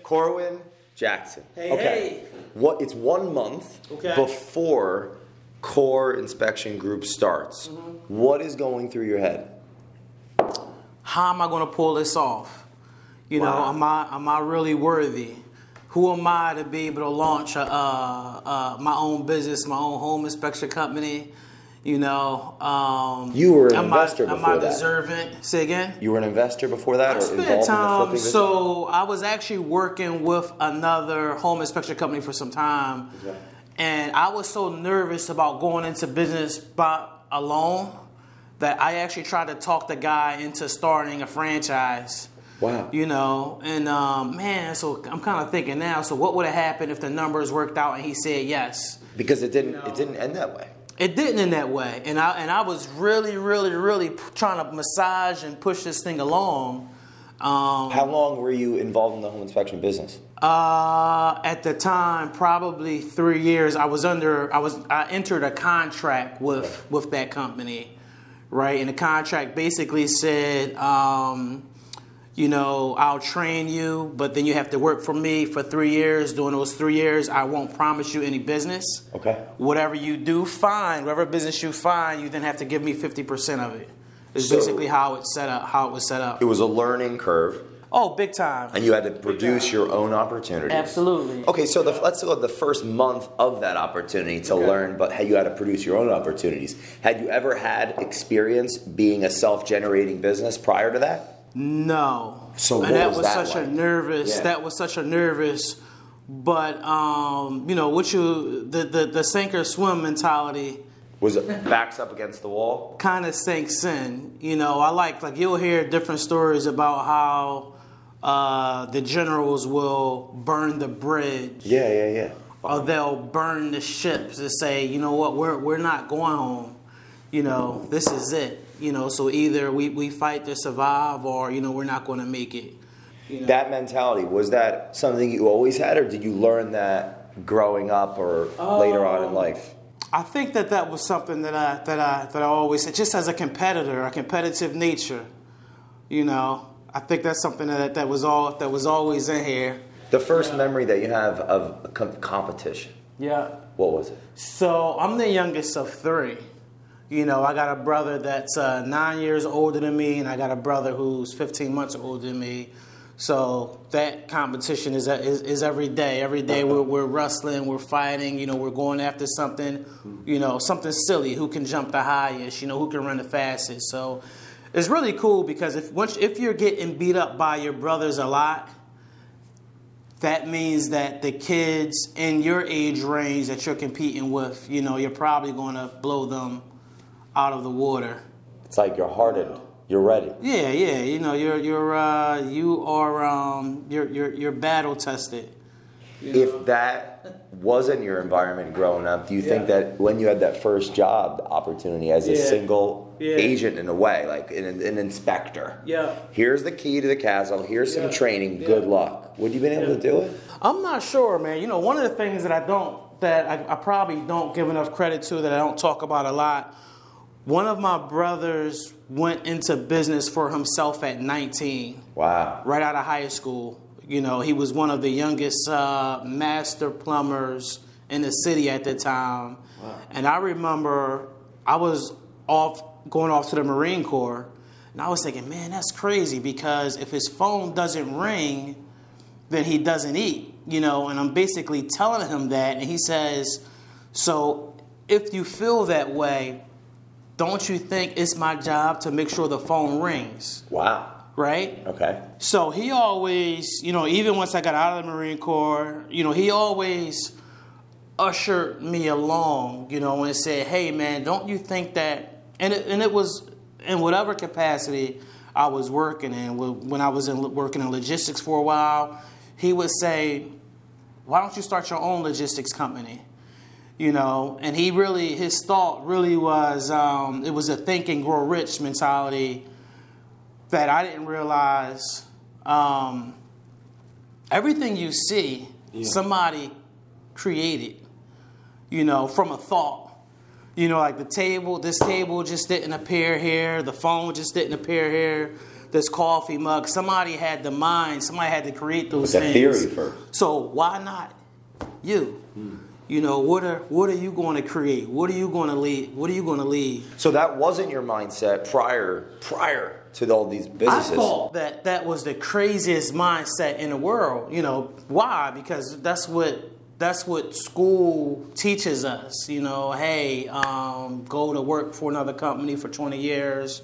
Corwin Jackson. Hey, okay. What? It's 1 month before core inspection group starts. What is going through your head? How am I going to pull this off? You know, am I really worthy? Who am I to be able to launch my own business, my own home inspection company? You know, you were an investor before that. Am I deserving? Say again? You were an investor before that, I spent time. So I was actually working with another home inspection company for some time, and I was so nervous about going into business alone that I actually tried to talk the guy into starting a franchise. Wow. You know, and man, so I'm kind of thinking now. So what would have happened if the numbers worked out and he said yes? Because it didn't. It didn't end that way. It didn't in that way, and I was really trying to massage and push this thing along. How long were you involved in the home inspection business? At the time, probably 3 years. I entered a contract with that company, right? And the contract basically said, you know, I'll train you, but then you have to work for me for 3 years. During those 3 years, I won't promise you any business. Okay. Whatever you do find, whatever business you find, you then have to give me 50% of it. It's basically how it set up. How it was set up. It was a learning curve. Oh, big time. And you had to produce your own opportunities. Absolutely. Okay, so let's go the first month of that opportunity to learn, but you had to produce your own opportunities. Had you ever had experience being a self-generating business prior to that? No. So and that was such a nervous. That was such a nervous. But you know, the sink or swim mentality. Was it backs up against the wall? Kind of sinks in. You know, I like you'll hear different stories about how the generals will burn the bridge. Yeah. Or they'll burn the ships to say, you know what, we're not going home. You know, this is it. You know, so either we fight to survive, or you know, we're not going to make it. You know? That mentality, was that something you always had, or did you learn that growing up or later on in life? I think that was something that I always had, just as a competitor, a competitive nature. You know, I think that's something that was always in here. The first memory that you have of competition. Yeah. What was it? So I'm the youngest of three. You know, I got a brother that's 9 years older than me, and I got a brother who's 15 months older than me. So that competition is every day. Every day we're wrestling, we're fighting. You know, we're going after something. You know, something silly. Who can jump the highest? You know, who can run the fastest? So it's really cool because if you're getting beat up by your brothers a lot, that means that the kids in your age range that you're competing with, you know, you're probably going to blow them out of the water. It's like you're hardened. You're ready. Yeah. You know, you're battle tested. If that wasn't your environment growing up, do you think that when you had that first job opportunity as a single agent in a way, like an inspector, here's the key to the castle, here's some training, good luck, would you been able to do it? I'm not sure, man. You know, one of the things that I probably don't give enough credit to, that I don't talk about a lot, one of my brothers went into business for himself at 19. Wow. Right out of high school. You know, he was one of the youngest master plumbers in the city at the time. Wow. And I remember I was going off to the Marine Corps, and I was thinking, man, that's crazy, because if his phone doesn't ring, then he doesn't eat. You know, and I'm basically telling him that, and he says, so if you feel that way, don't you think it's my job to make sure the phone rings? Wow. Right? Okay. So he always, you know, even once I got out of the Marine Corps, you know, he always ushered me along, you know, and said, hey, man, don't you think that, and it was in whatever capacity I was working in. When I was working in logistics for a while, he would say, why don't you start your own logistics company? You know, and his thought really was, it was a think and grow rich mentality that I didn't realize. Everything you see, somebody created, you know, from a thought. You know, like this table just didn't appear here. The phone just didn't appear here. this coffee mug. Somebody had the mind. Somebody had to create those things. The theory first. So why not you? You know, what are you going to create? What are you going to lead? What are you going to lead? So that wasn't your mindset prior to all these businesses. I thought that was the craziest mindset in the world. You know, why? Because that's what school teaches us. You know, hey, go to work for another company for 20 years.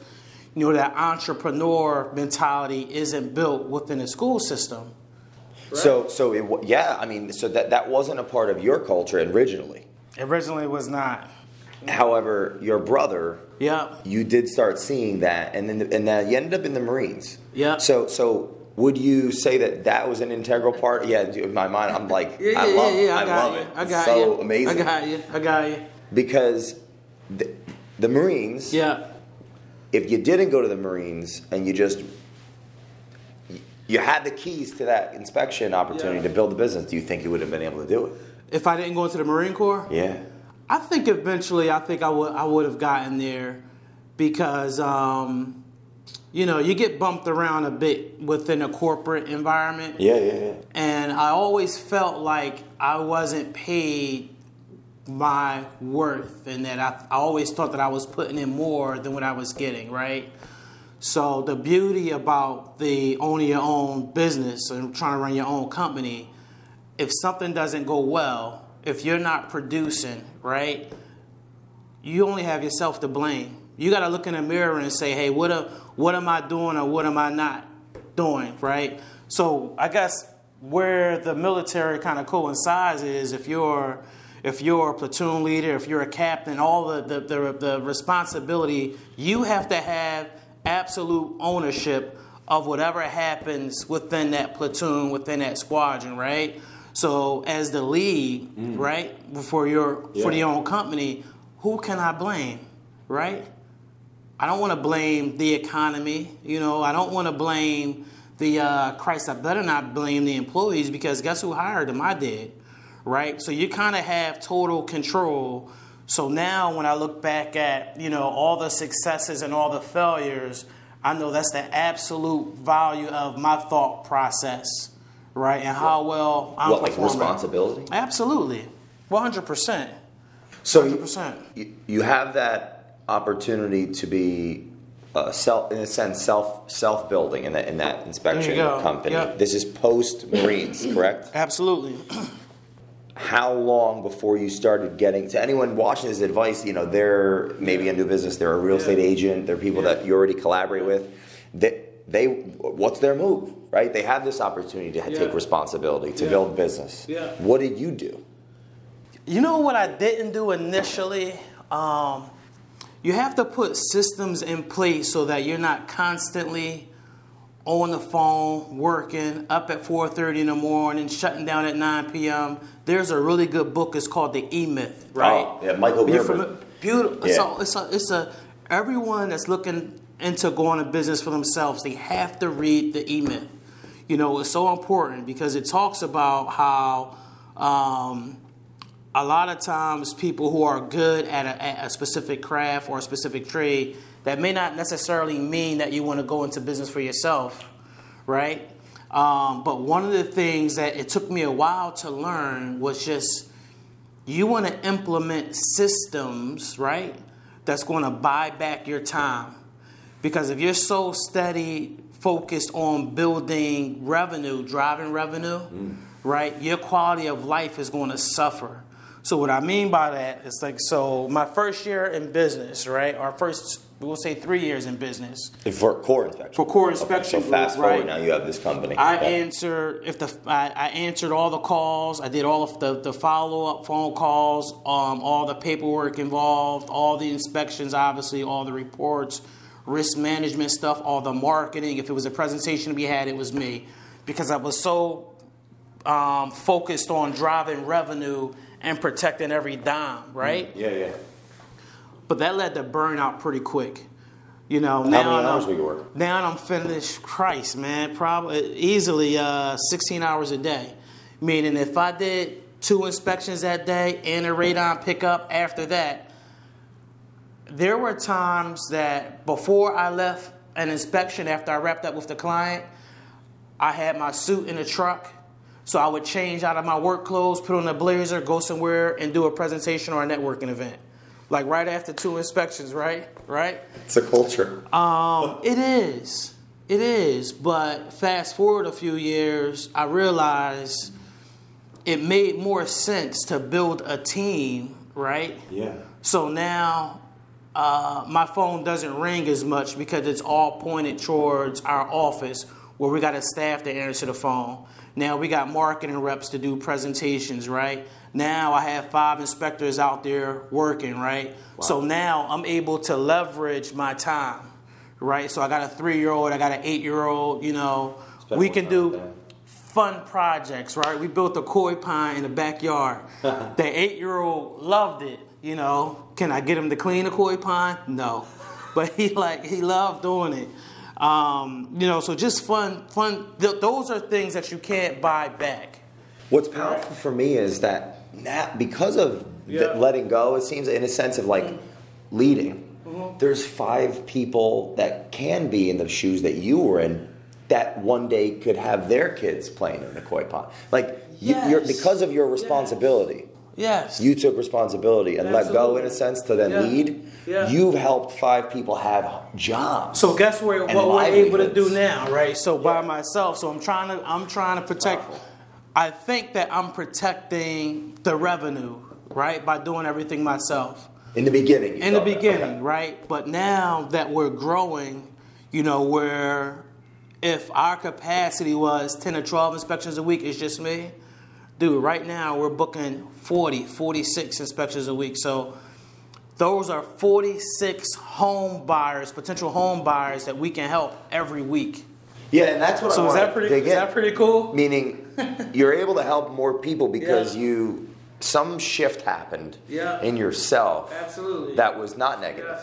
You know, that entrepreneur mentality isn't built within the school system. Right? So that wasn't a part of your culture originally. Originally, it was not. However, your brother, you did start seeing that, and then you ended up in the Marines. Yeah. So would you say that was an integral part? Yeah. In my mind, I'm like, I love it. I got so you. Amazing. I got you. Because the Marines. Yeah. If you didn't go to the Marines and you had the keys to that inspection opportunity to build a business, do you think you would have been able to do it? If I didn't go into the Marine Corps? Yeah. I think eventually I would have gotten there because, you know, you get bumped around a bit within a corporate environment. Yeah. And I always felt like I wasn't paid my worth, and that I always thought that I was putting in more than what I was getting, right? So the beauty about owning your own business and trying to run your own company, if something doesn't go well, if you're not producing, right, you only have yourself to blame. You got to look in the mirror and say, hey, what am I doing or what am I not doing, right? So I guess where the military kind of coincides is if you're a platoon leader, if you're a captain, all the responsibility, you have to have absolute ownership of whatever happens within that platoon, within that squadron, right? So as the lead, right, for your own company, who can I blame, right? I don't want to blame the economy, you know. I don't want to blame I better not blame the employees, because guess who hired them? I did. Right? So you kind of have total control. So now when I look back at, you know, all the successes and all the failures, I know that's the absolute value of my thought process, right? And how well I'm performing. Like responsibility? Absolutely. 100%. So 100%. You have that opportunity to be self-building in that inspection company. Yep. This is post-Marines, correct? Absolutely. How long before you started getting to anyone watching this advice? You know, they're maybe a new business, they're a real estate agent, they're people that you already collaborate with. They what's their move, right? They have this opportunity to take responsibility, to build business. Yeah. What did you do? You know what I didn't do initially? You have to put systems in place so that you're not constantly on the phone, working, up at 4:30 in the morning, shutting down at 9 p.m. There's a really good book. It's called The E-Myth, right? Oh, yeah, Michael Gerber. Beautiful. Yeah. Everyone that's looking into going to business for themselves, they have to read The E-Myth. You know, it's so important because it talks about how a lot of times people who are good at a specific craft or a specific trade, that may not necessarily mean that you want to go into business for yourself, right? But one of the things that it took me a while to learn was just you want to implement systems, right, that's going to buy back your time. Because if you're so steady, focused on building revenue, driving revenue, right, your quality of life is going to suffer. So what I mean by that is like, so my first year in business, right, our first, we'll say 3 years in business. For core inspection. For core inspection. Okay, so fast forward, now you have this company. I answered all the calls. I did all of the follow-up phone calls, all the paperwork involved, all the inspections, obviously, all the reports, risk management stuff, all the marketing. If it was a presentation to be had, it was me. Because I was so focused on driving revenue and protecting every dime, right? Yeah. But that led to burnout pretty quick. You know, how many hours were you working? Now I'm finished, Christ, man, probably easily 16 hours a day. Meaning if I did 2 inspections that day and a radon pickup after that, there were times that before I left an inspection after I wrapped up with the client, I had my suit in the truck. So I would change out of my work clothes, put on a blazer, go somewhere and do a presentation or a networking event. Like right after 2 inspections, right? It's a culture. It is. But fast forward a few years, I realized it made more sense to build a team, right? Yeah. So now my phone doesn't ring as much because it's all pointed towards our office where we got a staff to answer the phone. Now we got marketing reps to do presentations, right? Now I have 5 inspectors out there working, right? Wow. So now I'm able to leverage my time, right? So I got a 3-year-old, I got an 8-year-old, you know. We can do fun projects, right? We built a koi pond in the backyard. The 8-year-old loved it, you know. Can I get him to clean the koi pond? No. But he loved doing it. You know, so just fun. Those are things that you can't buy back. What's powerful for me is that now, because of letting go, it seems in a sense of like leading, there's 5 people that can be in the shoes that you were in that one day could have their kids playing in the koi pond. Like, you're because of your responsibility. Yes. You took responsibility and let go in a sense to then lead. Yeah. You've helped 5 people have jobs. So guess what we're able to do now, right? So by myself. So I'm trying to protect. Powerful. I think that I'm protecting the revenue, right, by doing everything myself. In the beginning. Right? But now that we're growing, you know, where if our capacity was 10 or 12 inspections a week, it's just me. Dude, right now we're booking 40, 46 inspections a week. So those are 46 home buyers, potential home buyers that we can help every week. Yeah, and that's what I want to dig in. Is that pretty cool? Meaning you're able to help more people because some shift happened in yourself. Absolutely. That was not negative.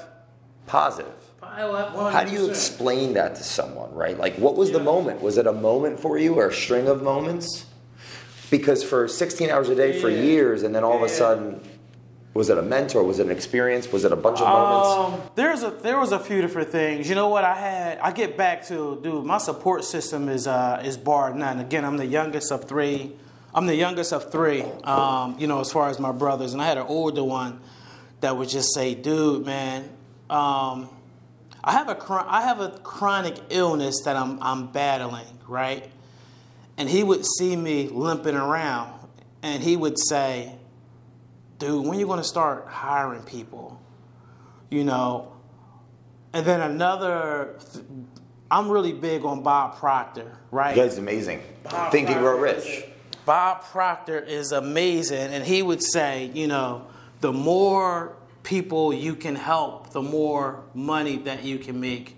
Positive. 100%. How do you explain that to someone, right? Like, what was the moment? Was it a moment for you or a string of moments? Because for 16 hours a day for years, and then all of a sudden, was it a mentor? Was it an experience? Was it a bunch of moments? There was a few different things. You know what I get back to, dude, my support system is bar none. Again, I'm the youngest of 3. You know, as far as my brothers. And I had an older one that would just say, dude, man, I have a chronic illness that I'm battling, right? And he would see me limping around, and he would say, dude, when are you going to start hiring people? You know? And then I'm really big on Bob Proctor, right? You guys are amazing. Think and Grow Rich. Bob Proctor is amazing, and he would say, you know, the more people you can help, the more money that you can make.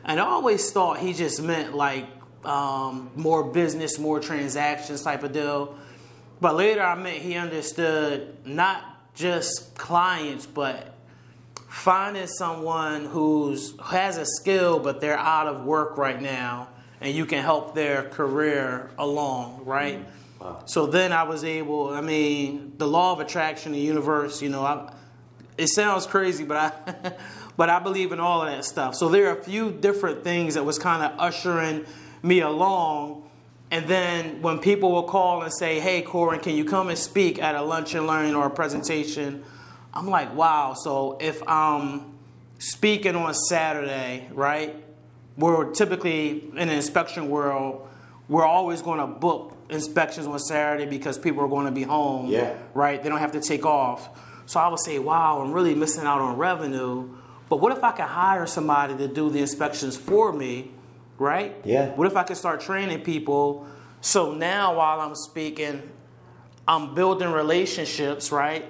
And I always thought he just meant like more business, more transactions type of deal. But later I meant he understood not just clients, but finding someone who has a skill, but they're out of work right now, and you can help their career along, right? Wow. So then I was able, the law of attraction, the universe, you know, it sounds crazy, but I believe in all of that stuff. So there are a few different things that was kind of ushering me along. And then when people will call and say, hey, Corwin, can you come and speak at a lunch and learn or a presentation? I'm like, wow. So if I'm speaking on Saturday, right, we're typically in the inspection world, we're always going to book inspections on Saturday because people are going to be home, right? They don't have to take off. So I would say, wow, I'm really missing out on revenue. But what if I could hire somebody to do the inspections for me, right? Yeah. What if I could start training people? So now while I'm speaking, I'm building relationships, right?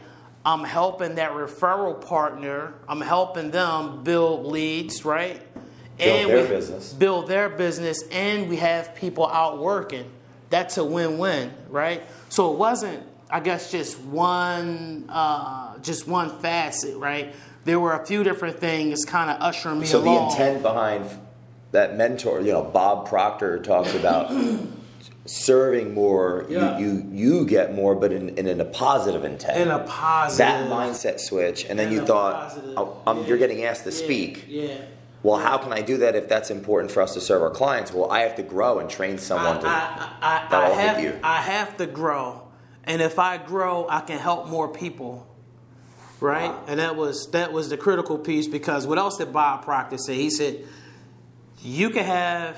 I'm helping that referral partner. I'm helping them build leads, right? Build their business, and we have people out working. That's a win-win, right? So it wasn't, I guess, just one facet, right? There were a few different things kind of ushering me along. So the intent behind that mentor, you know, Bob Proctor talks about serving more, you get more, but in a positive intent. In a positive. That mindset switch, and then you thought, you're getting asked to speak. Yeah. Well, how can I do that if that's important for us to serve our clients? Well, I have to grow and train someone that'll hit you. I have to grow. And if I grow, I can help more people. Right? Wow. And that was the critical piece, because what else did Bob Proctor say? He said, you can have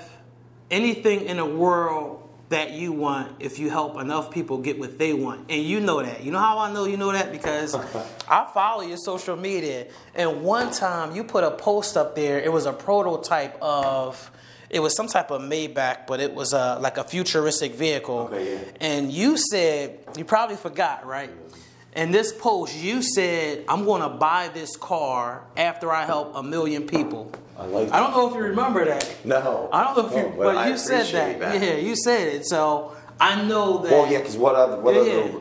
anything in the world that you want if you help enough people get what they want. And you know that. You know how I know you know that? Because I follow your social media. And one time you put a post up there. It was a prototype of, it was some type of Maybach, but it was like a futuristic vehicle. Okay, yeah. And you said, you probably forgot, right? In this post, you said, I'm going to buy this car after I help 1 million people. I don't know if you remember that. No. I don't know if you, but you said that. Yeah, you said it. So I know that. Well, yeah, because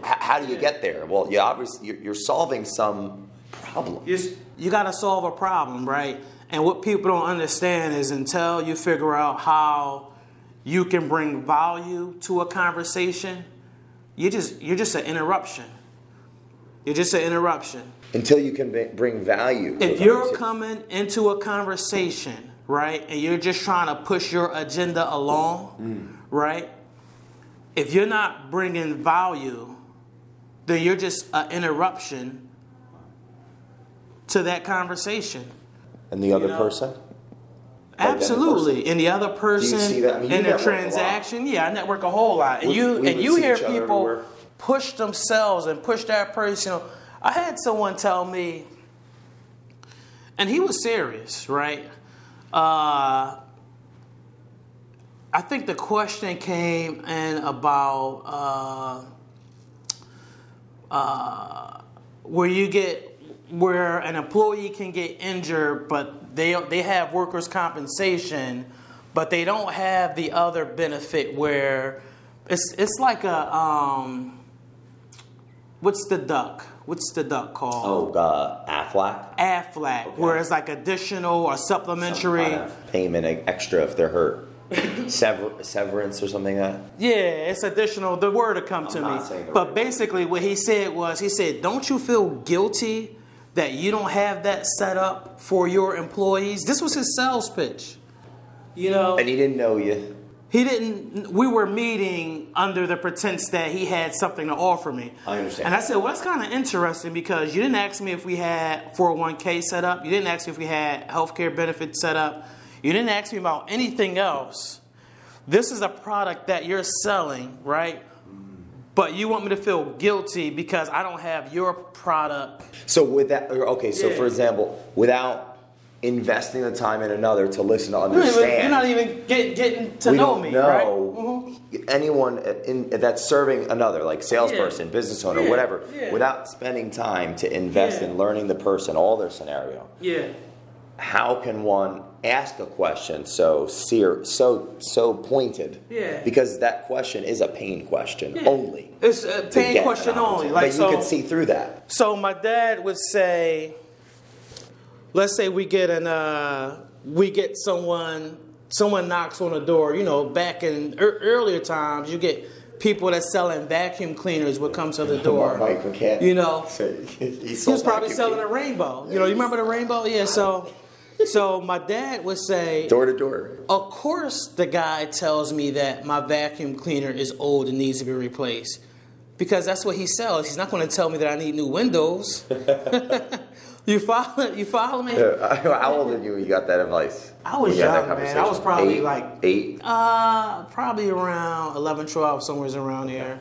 how do you get there? Well, you obviously, you're solving some problem. You got to solve a problem, right? And what people don't understand is until you figure out how you can bring value to a conversation, you're just an interruption. You're just an interruption. Until you can bring value. If you're coming into a conversation, right, and you're just trying to push your agenda along, right, if you're not bringing value, then you're just an interruption to that conversation. And the other person? Absolutely. And the other person, do you see that? I mean, in the transaction, I network a whole lot. And you hear people push themselves and push that person. I had someone tell me, and he was serious, right? I think the question came in about where an employee can get injured, but they have workers' compensation, but they don't have the other benefit where it's like a what's the duck called? Oh, Aflac? Aflac, okay. Where it's like additional or supplementary. Some kind of payment extra if they're hurt. Severance or something like that? Yeah, it's additional. The word will come to me. But basically what he said was, don't you feel guilty that you don't have that set up for your employees? This was his sales pitch. And he didn't know you. He didn't. We were meeting under the pretense that he had something to offer me. I understand. And I said, well, that's kind of interesting, because you didn't ask me if we had 401k set up. You didn't ask me if we had healthcare benefits set up. You didn't ask me about anything else. This is a product that you're selling, right? But you want me to feel guilty because I don't have your product. So with that, okay, so for example, without investing the time in another to listen to understand. You're not even getting to know me, right? Mm-hmm. Anyone that's serving another, like salesperson, business owner, whatever, without spending time to invest in learning the person, all their scenario. Yeah. How can one ask a question so pointed? Yeah. Because that question is a pain question only. It's a pain question only. But you can see through that. So my dad would say, let's say we get someone knocks on the door. Back in earlier times, you get people that selling vacuum cleaners would come to the door. He was probably selling a rainbow. You remember the rainbow? Yeah. So my dad would say, door to door. Of course, the guy tells me that my vacuum cleaner is old and needs to be replaced, because that's what he sells. He's not going to tell me that I need new windows. You follow me? How old were you when you got that advice? I was young, man. I was probably eight. Probably around 11, 12, somewhere around there.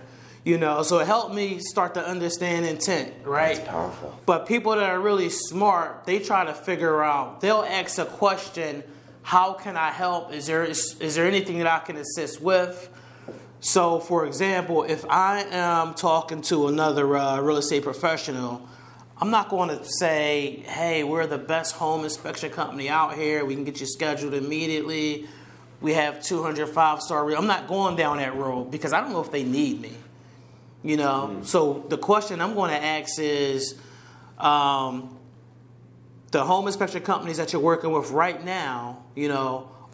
So it helped me start to understand intent, right? That's powerful. But people that are really smart, they try to figure out. They'll ask a question: how can I help? Is there anything that I can assist with? So, for example, if I am talking to another real estate professional, I'm not going to say, hey, we're the best home inspection company out here. We can get you scheduled immediately. We have 200 5-star. I'm not going down that road because I don't know if they need me. So the question I'm going to ask is, the home inspection companies that you're working with right now,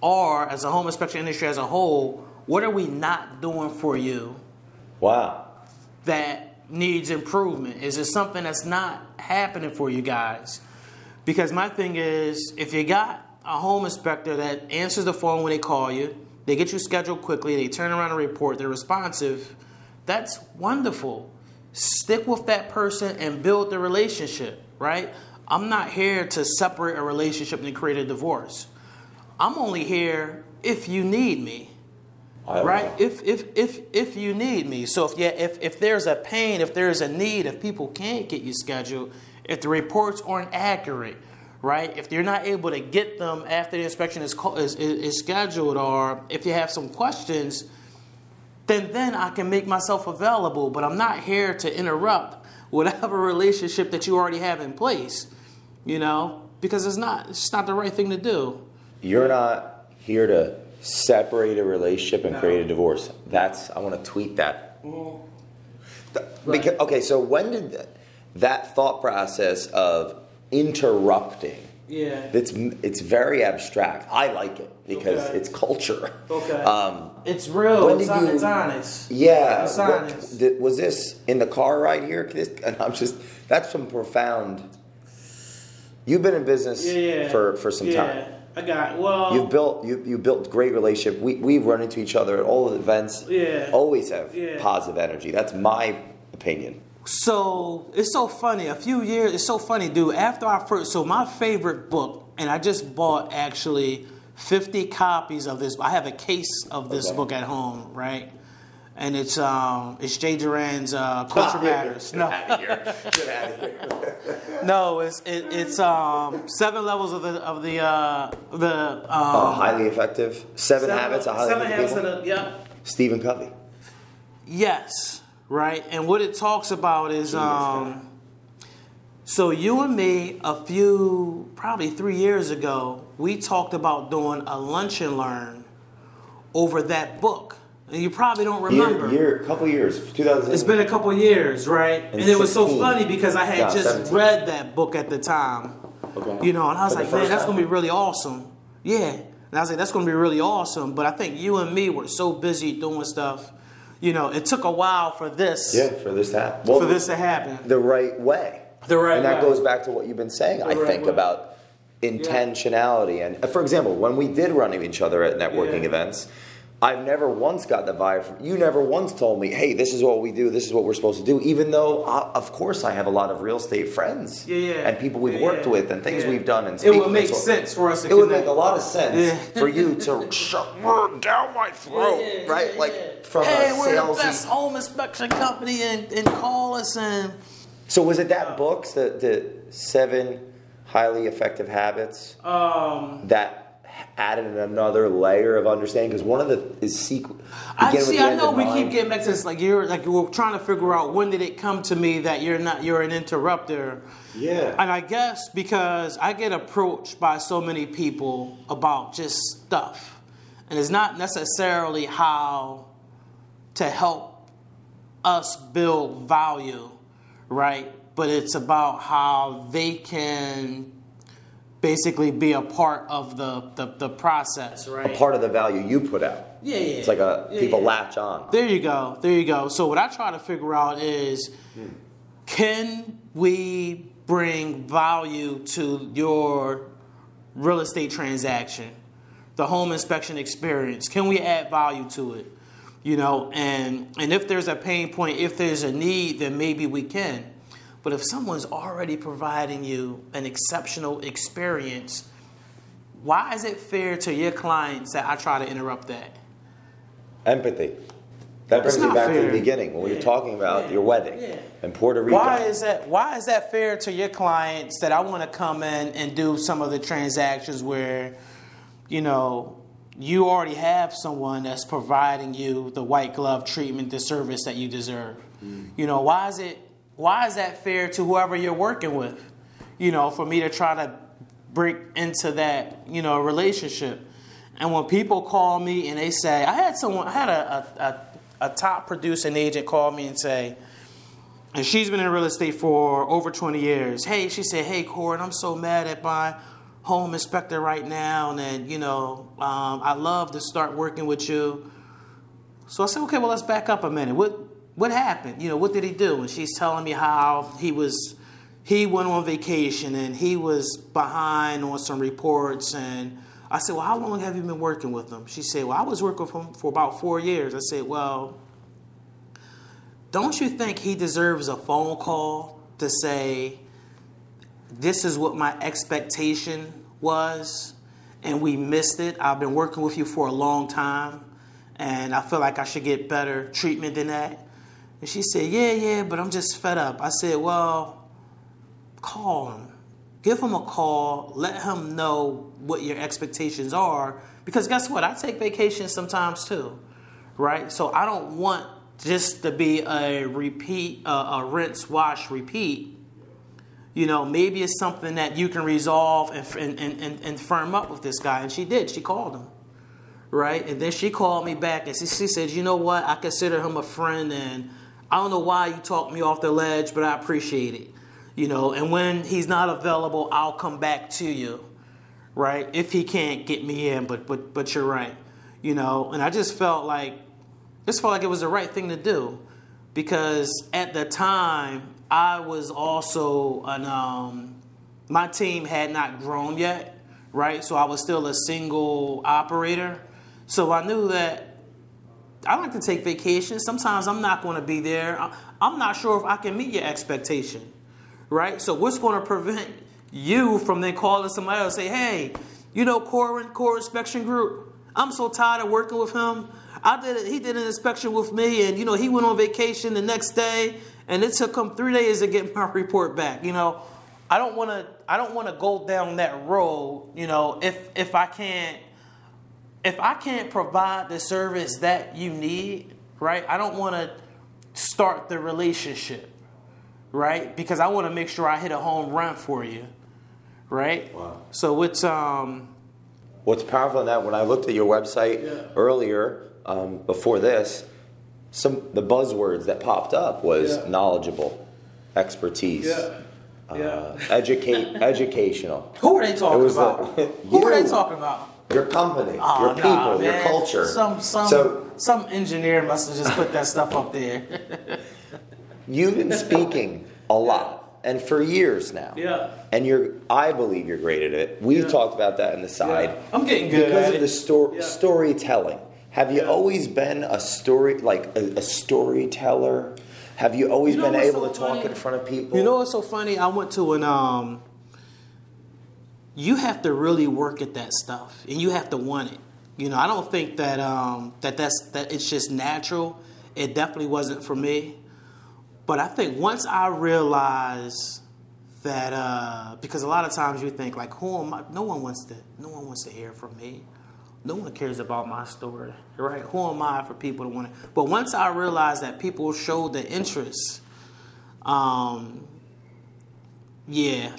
or as a home inspection industry as a whole, what are we not doing for you? Wow. That needs improvement? Is there something that's not happening for you guys? Because my thing is, if you got a home inspector that answers the phone when they call you, they get you scheduled quickly, they turn around and report, they're responsive, that's wonderful. Stick with that person and build the relationship, right? I'm not here to separate a relationship and create a divorce. I'm only here if you need me, right? If you need me. So if there's a pain, if there's a need, if people can't get you scheduled, if the reports aren't accurate, right? If you're not able to get them after the inspection is scheduled, or if you have some questions, then I can make myself available. But I'm not here to interrupt whatever relationship that you already have in place, because it's just not the right thing to do. You're not here to separate a relationship and create a divorce. I want to tweet that. Because, okay, so when did that thought process of interrupting? Yeah. It's very abstract. I like it because it's culture. Okay. It's real. It's honest. Yeah. It's honest. Was this in the car right here? That's some profound. You've been in business for some time. You built great relationship. We run into each other at all the events. Yeah. Always have positive energy. That's my opinion. So it's so funny. It's so funny, dude. My favorite book, and I just bought actually 50 copies of this. I have a case of this book at home, right? And it's Jay Duran's Culture Matters. No, get out of here. No, it's 7 levels of the highly effective 7 habits of highly effective people. Stephen Covey. Yes. Right, and what it talks about is, so you and me, probably 3 years ago, we talked about doing a lunch and learn over that book. And you probably don't remember. Couple years, 2000. It's been a couple years, right? And it was so funny because I had just 17. Read that book at the time. Okay. And I was like, man, that's going to be really awesome. Yeah. And I was like, that's going to be really awesome. But I think you and me were so busy doing stuff. It took a while for this. Yeah, for this to happen. For this to happen. The right way. And that goes back to what you've been saying, about intentionality. And for example, when we did run into each other at networking events, I've never once got the vibe from you. Never once told me, "Hey, this is what we do. This is what we're supposed to do." Even though, of course, I have a lot of real estate friends and people we've worked with and things we've done. And it would make sense for us to. It would make a lot of sense for you to shove word down my throat, right? From a salesy. We're the best home inspection company, and call us. And so, was it that book, the 7 highly effective habits, that added another layer of understanding? Because one of the is secret. I know we keep getting back to this. We're trying to figure out when did it come to me that you're an interrupter. Yeah. And I guess because I get approached by so many people about just stuff, and it's not necessarily how to help us build value, right? But it's about how they can basically be a part of the process, right? A part of the value you put out. Yeah. It's like people latch on. There you go. So what I try to figure out is, can we bring value to your real estate transaction, the home inspection experience? Can we add value to it? And if there's a pain point, if there's a need, then maybe we can. But if someone's already providing you an exceptional experience, why is it fair to your clients that I try to interrupt that? Empathy. That brings you back to the beginning when we were talking about your wedding in Puerto Rico. Why is that fair to your clients that I want to come in and do some of the transactions where, you already have someone that's providing you the white glove treatment, the service that you deserve? Why is that fair to whoever you're working with? For me to try to break into that, relationship. And when people call me and they say, I had a top producing agent call me and say, and she's been in real estate for over 20 years. She said, hey, Corwin, I'm so mad at my home inspector right now. And I'd love to start working with you. So I said, okay, well, let's back up a minute. What happened? What did he do? And she's telling me how he was he went on vacation and he was behind on some reports. And I said, well, how long have you been working with him? She said, well, I was working with him for about 4 years. I said, well, don't you think he deserves a phone call to say, this is what my expectation was, and we missed it. I've been working with you for a long time, and I feel like I should get better treatment than that. And she said, yeah, but I'm just fed up. I said, well, call him. Give him a call. Let him know what your expectations are. Because guess what? I take vacations sometimes too, right? So I don't want just to be a repeat, a rinse, wash, repeat. You know, maybe it's something that you can resolve and firm up with this guy. And she did. She called him, right? And then she called me back and she said, you know what? I consider him a friend, and I don't know why you talked me off the ledge, but I appreciate it. You know, and when he's not available, I'll come back to you, right? If he can't get me in, but you're right. You know, and I just felt like it was the right thing to do, because at the time I was also my team had not grown yet, right? So I was still a single operator. So I knew that I like to take vacations. Sometimes I'm not going to be there. I'm not sure if I can meet your expectation, right? So what's going to prevent you from then calling somebody else and say, hey, you know, Corwin, Core Inspection Group, I'm so tired of working with him. He did an inspection with me, and, you know, he went on vacation the next day, and it took him 3 days to get my report back. You know, I don't want to go down that road. You know, if I can't provide the service that you need, right? I don't want to start the relationship, right? Because I want to make sure I hit a home run for you, right? Wow. So it's what's powerful in that, when I looked at your website earlier, before this, the buzzwords that popped up was knowledgeable, expertise, educational. Who are they talking about? Who are they talking about? Your company, your people, your culture. Some engineer must have just put that stuff up there. You've been speaking a lot, and for years now. Yeah. And I believe you're great at it. We've talked about that in the side. Yeah. I'm getting good because at of the storytelling. Have you always been a storyteller? Have you always been able to talk in front of people? You know what's so funny? I went to an you have to really work at that stuff, and you have to want it. You know, I don't think that that it's just natural. It definitely wasn't for me. But I think once I realized that, because a lot of times you think like, who am I? No one wants to hear from me. No one cares about my story, right? Who am I for people to want it? But once I realized that people showed the interest, I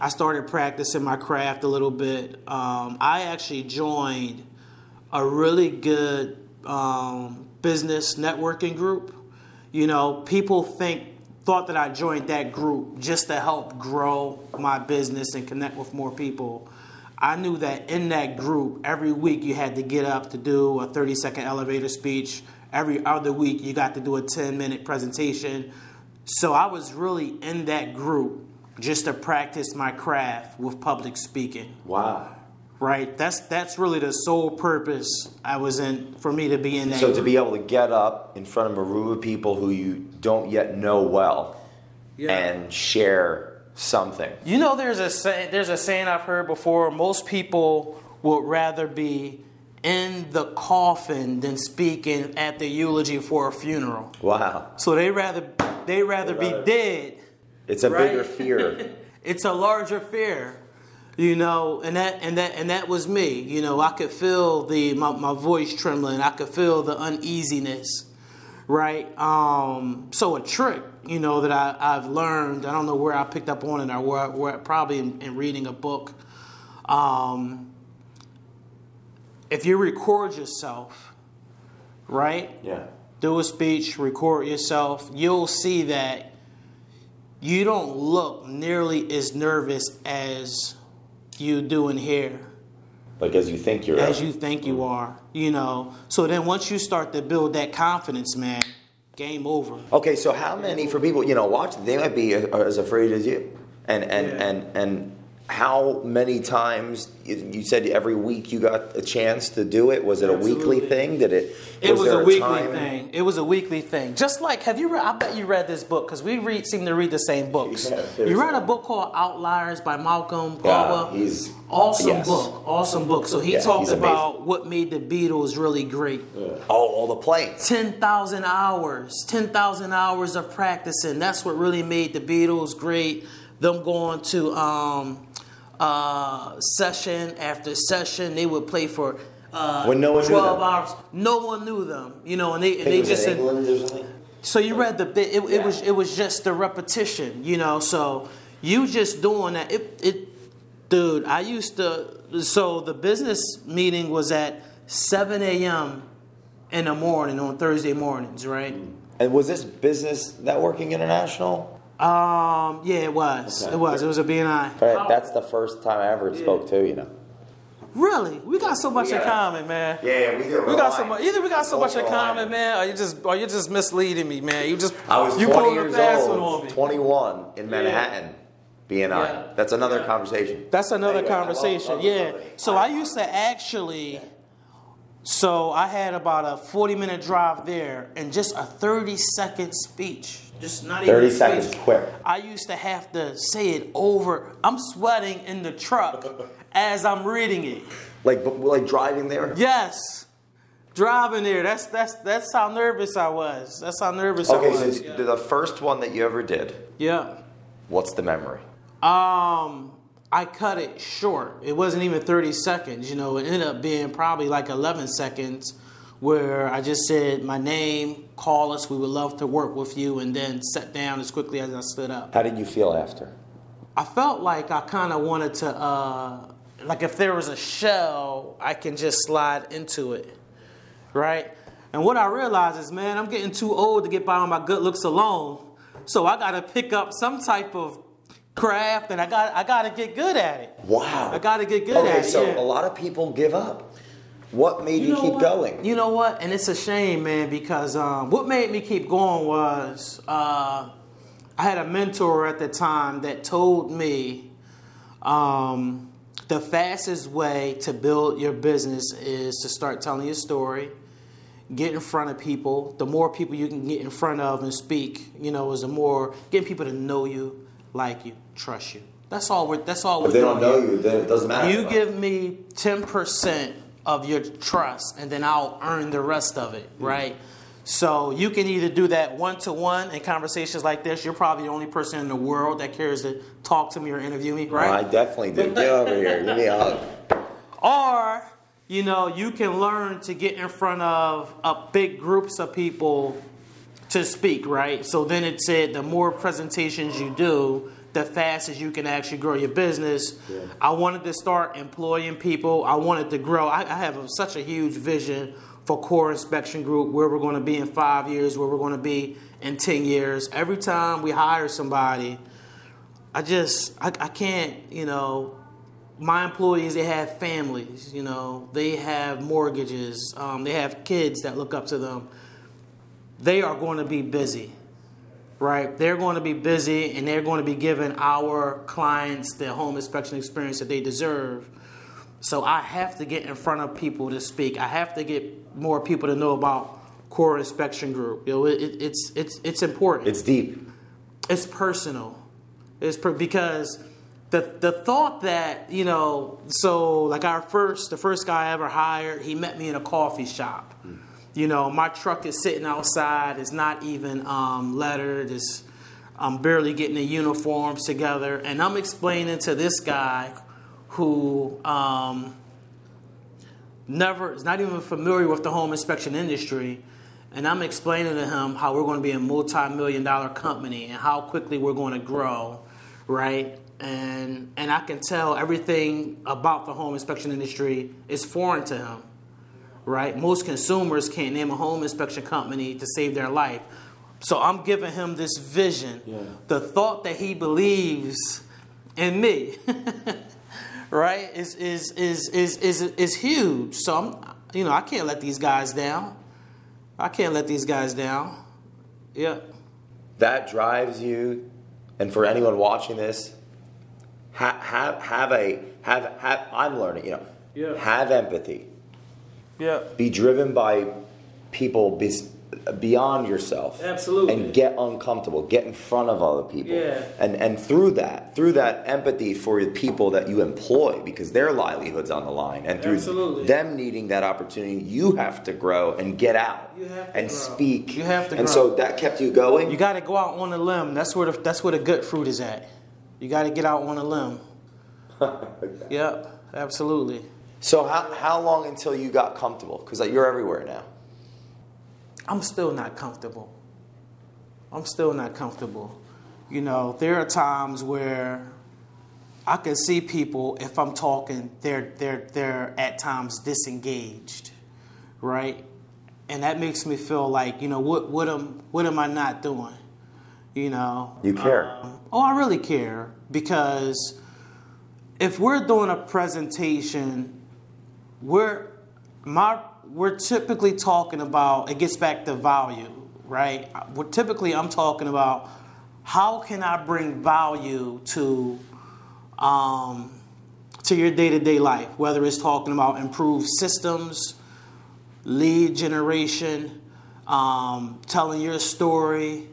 started practicing my craft a little bit. I actually joined a really good business networking group. You know, people thought that I joined that group just to help grow my business and connect with more people. I knew that in that group, every week you had to get up to do a 30-second elevator speech. Every other week you got to do a 10-minute presentation. So I was really in that group just to practice my craft with public speaking. Wow. Right? That's really the sole purpose I was in, for me to be in that So group. To be able to get up in front of a room of people who you don't yet know well and share something. You know, there's a saying I've heard before. Most people would rather be in the coffin than speaking at the eulogy for a funeral. Wow. So they rather be dead. It's a bigger fear. It's a larger fear. You know, and that was me. You know, I could feel my voice trembling. I could feel the uneasiness. Right? So a trick, you know, that I've learned, I don't know where I picked up on it, or probably in reading a book. If you record yourself, right? Yeah. Do a speech, record yourself, you'll see that you don't look nearly as nervous as you do in here. Like as you think you are, you know. So then once you start to build that confidence, man, game over. Okay, so how many, for people, you know, watching, they might be as afraid as you. And how many times, you said every week you got a chance to do it? Was it a weekly thing? It was a weekly thing. It was a weekly thing. Just like, I bet you read this book, because we seem to read the same books. Yeah, you read a book called Outliers by Malcolm Gladwell? He's awesome book. So he talked about what made the Beatles really great. Yeah. All the planes. 10,000 hours of practicing. That's what really made the Beatles great. Them going to session after session, they would play for when no one 12 hours. No one knew them, and they just said. So you read the bit. It was just the repetition, So you just doing that. Dude. I used to. So the business meeting was at 7 a.m. in the morning on Thursday mornings, right? And was this Business Networking International? Yeah, it was. Okay. It was a BNI. That's the first time I ever spoke to, Really? We got so much in common, man. Yeah, we do. We got so much. Either we got so much in common, man, or you're just misleading me, man. I was 20 years old, 21 in Manhattan, BNI. Yeah. That's another conversation. That's another conversation. Yeah. So I used to actually. So I had about a 40-minute drive there and just a 30-second speech. Just not even 30 seconds quick. I used to have to say it over. I'm sweating in the truck as I'm reading it. Like driving there? Yes. Driving there. That's how nervous I was. That's how nervous I was. Okay, so the first one that you ever did. Yeah. What's the memory? I cut it short. It wasn't even 30 seconds, It ended up being probably like 11 seconds where I just said my name, call us, we would love to work with you, and then sat down as quickly as I stood up. How did you feel after? I felt like I kind of wanted to, like if there was a shell, I can just slide into it, right? And what I realized is, man, I'm getting too old to get by on my good looks alone, so I got to pick up some type of craft, and I got to get good at it. Wow. I got to get good at it. So a lot of people give up. What made you keep going? You know what? And it's a shame, man, because what made me keep going was I had a mentor at the time that told me the fastest way to build your business is to start telling your story, get in front of people. The more people you can get in front of and speak, is the more getting people to know you, like you, trust you. That's all we're doing. If they don't know you, then it doesn't matter. You give me 10% of your trust, and then I'll earn the rest of it, right? So you can either do that one-to-one in conversations like this. You're probably the only person in the world that cares to talk to me or interview me, right? Oh, I definitely do. Get over here. Give me a hug. Or, you can learn to get in front of big groups of people to speak, right? So then it said the more presentations you do, the fastest you can actually grow your business. Yeah. I wanted to start employing people. I wanted to grow. I have such a huge vision for Core Inspection Group, where we're going to be in 5 years, where we're going to be in 10 years. Every time we hire somebody, I can't, my employees, they have families, they have mortgages, they have kids that look up to them. They are going to be busy. Right, they're going to be busy, and they're going to be giving our clients the home inspection experience that they deserve. So I have to get in front of people to speak. I have to get more people to know about Core Inspection Group. It's important. It's deep. It's personal. Because the thought that so like the first guy I ever hired, he met me in a coffee shop. My truck is sitting outside. It's not even lettered. I'm barely getting the uniforms together. And I'm explaining to this guy who is not even familiar with the home inspection industry. And I'm explaining to him how we're going to be a multi-million-dollar company and how quickly we're going to grow, right? And I can tell everything about the home inspection industry is foreign to him. Right? Most consumers can't name a home inspection company to save their life. So I'm giving him this vision. Yeah. The thought that he believes in me, right, is huge. So I can't let these guys down. Yeah. That drives you, and for anyone watching this, I'm learning, Yeah. have empathy. Yeah. Be driven by people beyond yourself. Absolutely. And get uncomfortable. Get in front of other people. Yeah. And through that empathy for the people that you employ, because their livelihood's on the line, and through Absolutely. them needing that opportunity, you have to grow and get out and grow. Speak. You have to and grow. So that kept you going. You got to go out on a limb. That's where the good fruit is at. You got to get out on a limb. Okay. Yep. Absolutely. So how long until you got comfortable? Because you're everywhere now. I'm still not comfortable. There are times where I can see people, if I'm talking, they're at times disengaged, right? And that makes me feel like, what am I not doing? You care. I really care, because if we're doing a presentation, we're typically talking about, it gets back to value, right? I'm talking about, how can I bring value to your day-to-day life, whether it's talking about improved systems, lead generation, telling your story,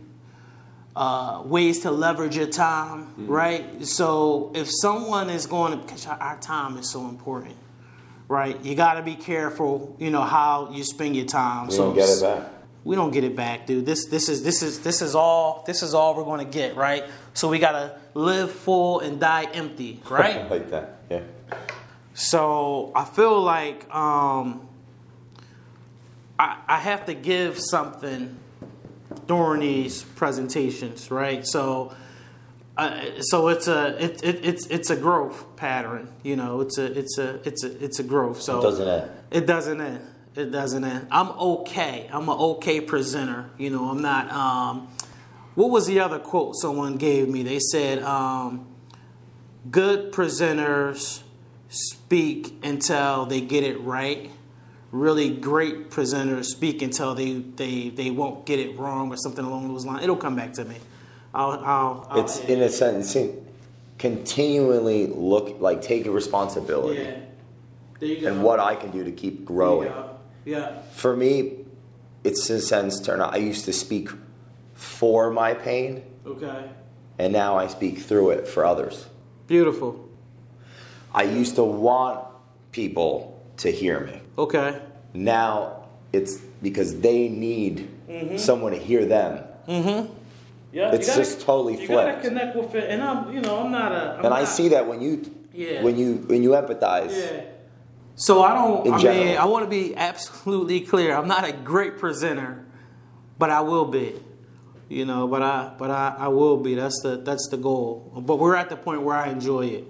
ways to leverage your time, right? So if someone is going to, because our time is so important, right? You got to be careful, how you spend your time. We don't get it back. We don't get it back, dude. This is all we're going to get, right? So we got to live full and die empty, right? Like that, yeah. So I feel like I have to give something during these presentations, right? So it's a growth pattern, it's a growth. So it doesn't end. It doesn't end. I'm okay. I'm an okay presenter. I'm not. What was the other quote someone gave me? They said, "Good presenters speak until they get it right. Really great presenters speak until they won't get it wrong," or something along those lines. It'll come back to me. It's in a sense, continually take responsibility. Yeah. There you go. And what I can do to keep growing. Yeah. For me, it's in a sense I used to speak for my pain. Okay. And now I speak through it for others. Beautiful. I used to want people to hear me. Okay. Now it's because they need someone to hear them. Mm-hmm. Yeah. It's just totally flipped. You gotta connect with it, and I'm not. I see that when you empathize. Yeah. So I want to be absolutely clear. I'm not a great presenter, but I will be. But I will be. That's the goal. But we're at the point where I enjoy it.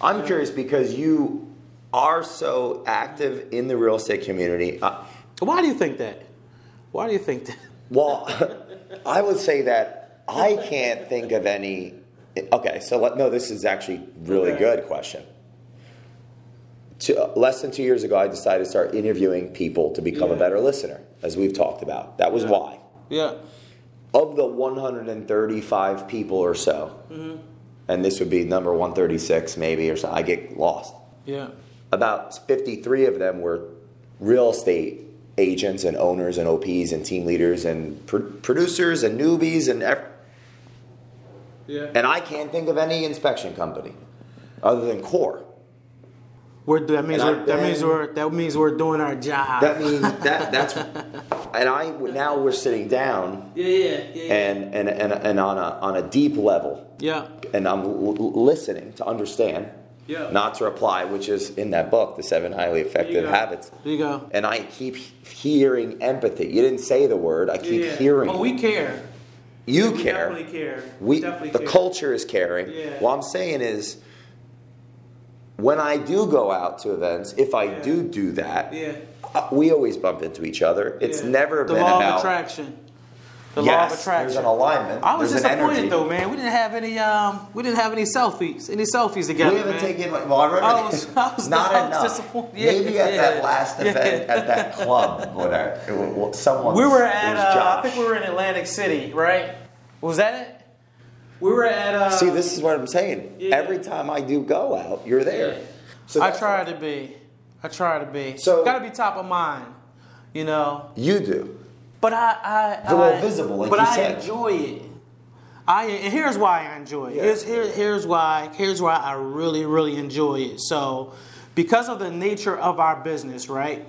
I'm curious because you are so active in the real estate community. Why do you think that? Well, I would say that I can't think of any. Okay, so this is actually a really good question. Less than 2 years ago, I decided to start interviewing people to become a better listener, as we've talked about. That was why. Yeah. Of the 135 people or so, and this would be number 136 maybe or so, I get lost. Yeah. About 53 of them were real estate agents and owners and OPs and team leaders and producers and newbies and and I can't think of any inspection company other than Core. That means we're doing our job. That means that's and now we're sitting down. And on a deep level. Yeah. And I'm listening to understand. Yeah. Not to reply, which is in that book, The 7 Highly Effective Habits. There you go. And I keep hearing empathy. You didn't say the word. I keep hearing it. Oh, we care. You we care. Definitely care. The culture is caring. Yeah. What I'm saying is, when I do go out to events, if I do that, we always bump into each other. It's never been about... The law of attraction. The law of attraction. There's an alignment. I was disappointed though, man. We didn't have any selfies. Any selfies together. We haven't taken. Well, I was not enough. Disappointed. Maybe at that last event at that club, whatever. Someone. We were at. I think we were in Atlantic City, right? Was that it? We were at. See, this is what I'm saying. Yeah. Every time I do go out, you're there. Yeah. So I try to be. So got to be top of mind. You know. You do. But I visible, like but you I said. Enjoy it. And here's why I enjoy it. Yeah. Here's why I really, really enjoy it. So, because of the nature of our business, right?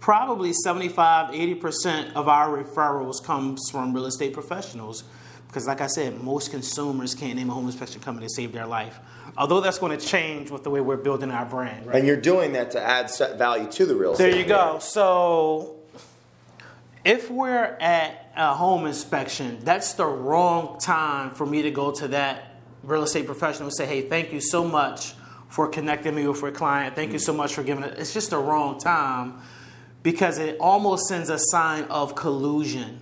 Probably 75-80% of our referrals comes from real estate professionals. Because like I said, most consumers can't name a home inspection company to save their life. Although that's going to change with the way we're building our brand. Right? And you're doing that to add value to the real estate. There you go. So if we're at a home inspection, that's the wrong time for me to go to that real estate professional and say, hey, thank you so much for connecting me with a client. Thank you so much for giving it. It's just the wrong time because it almost sends a sign of collusion.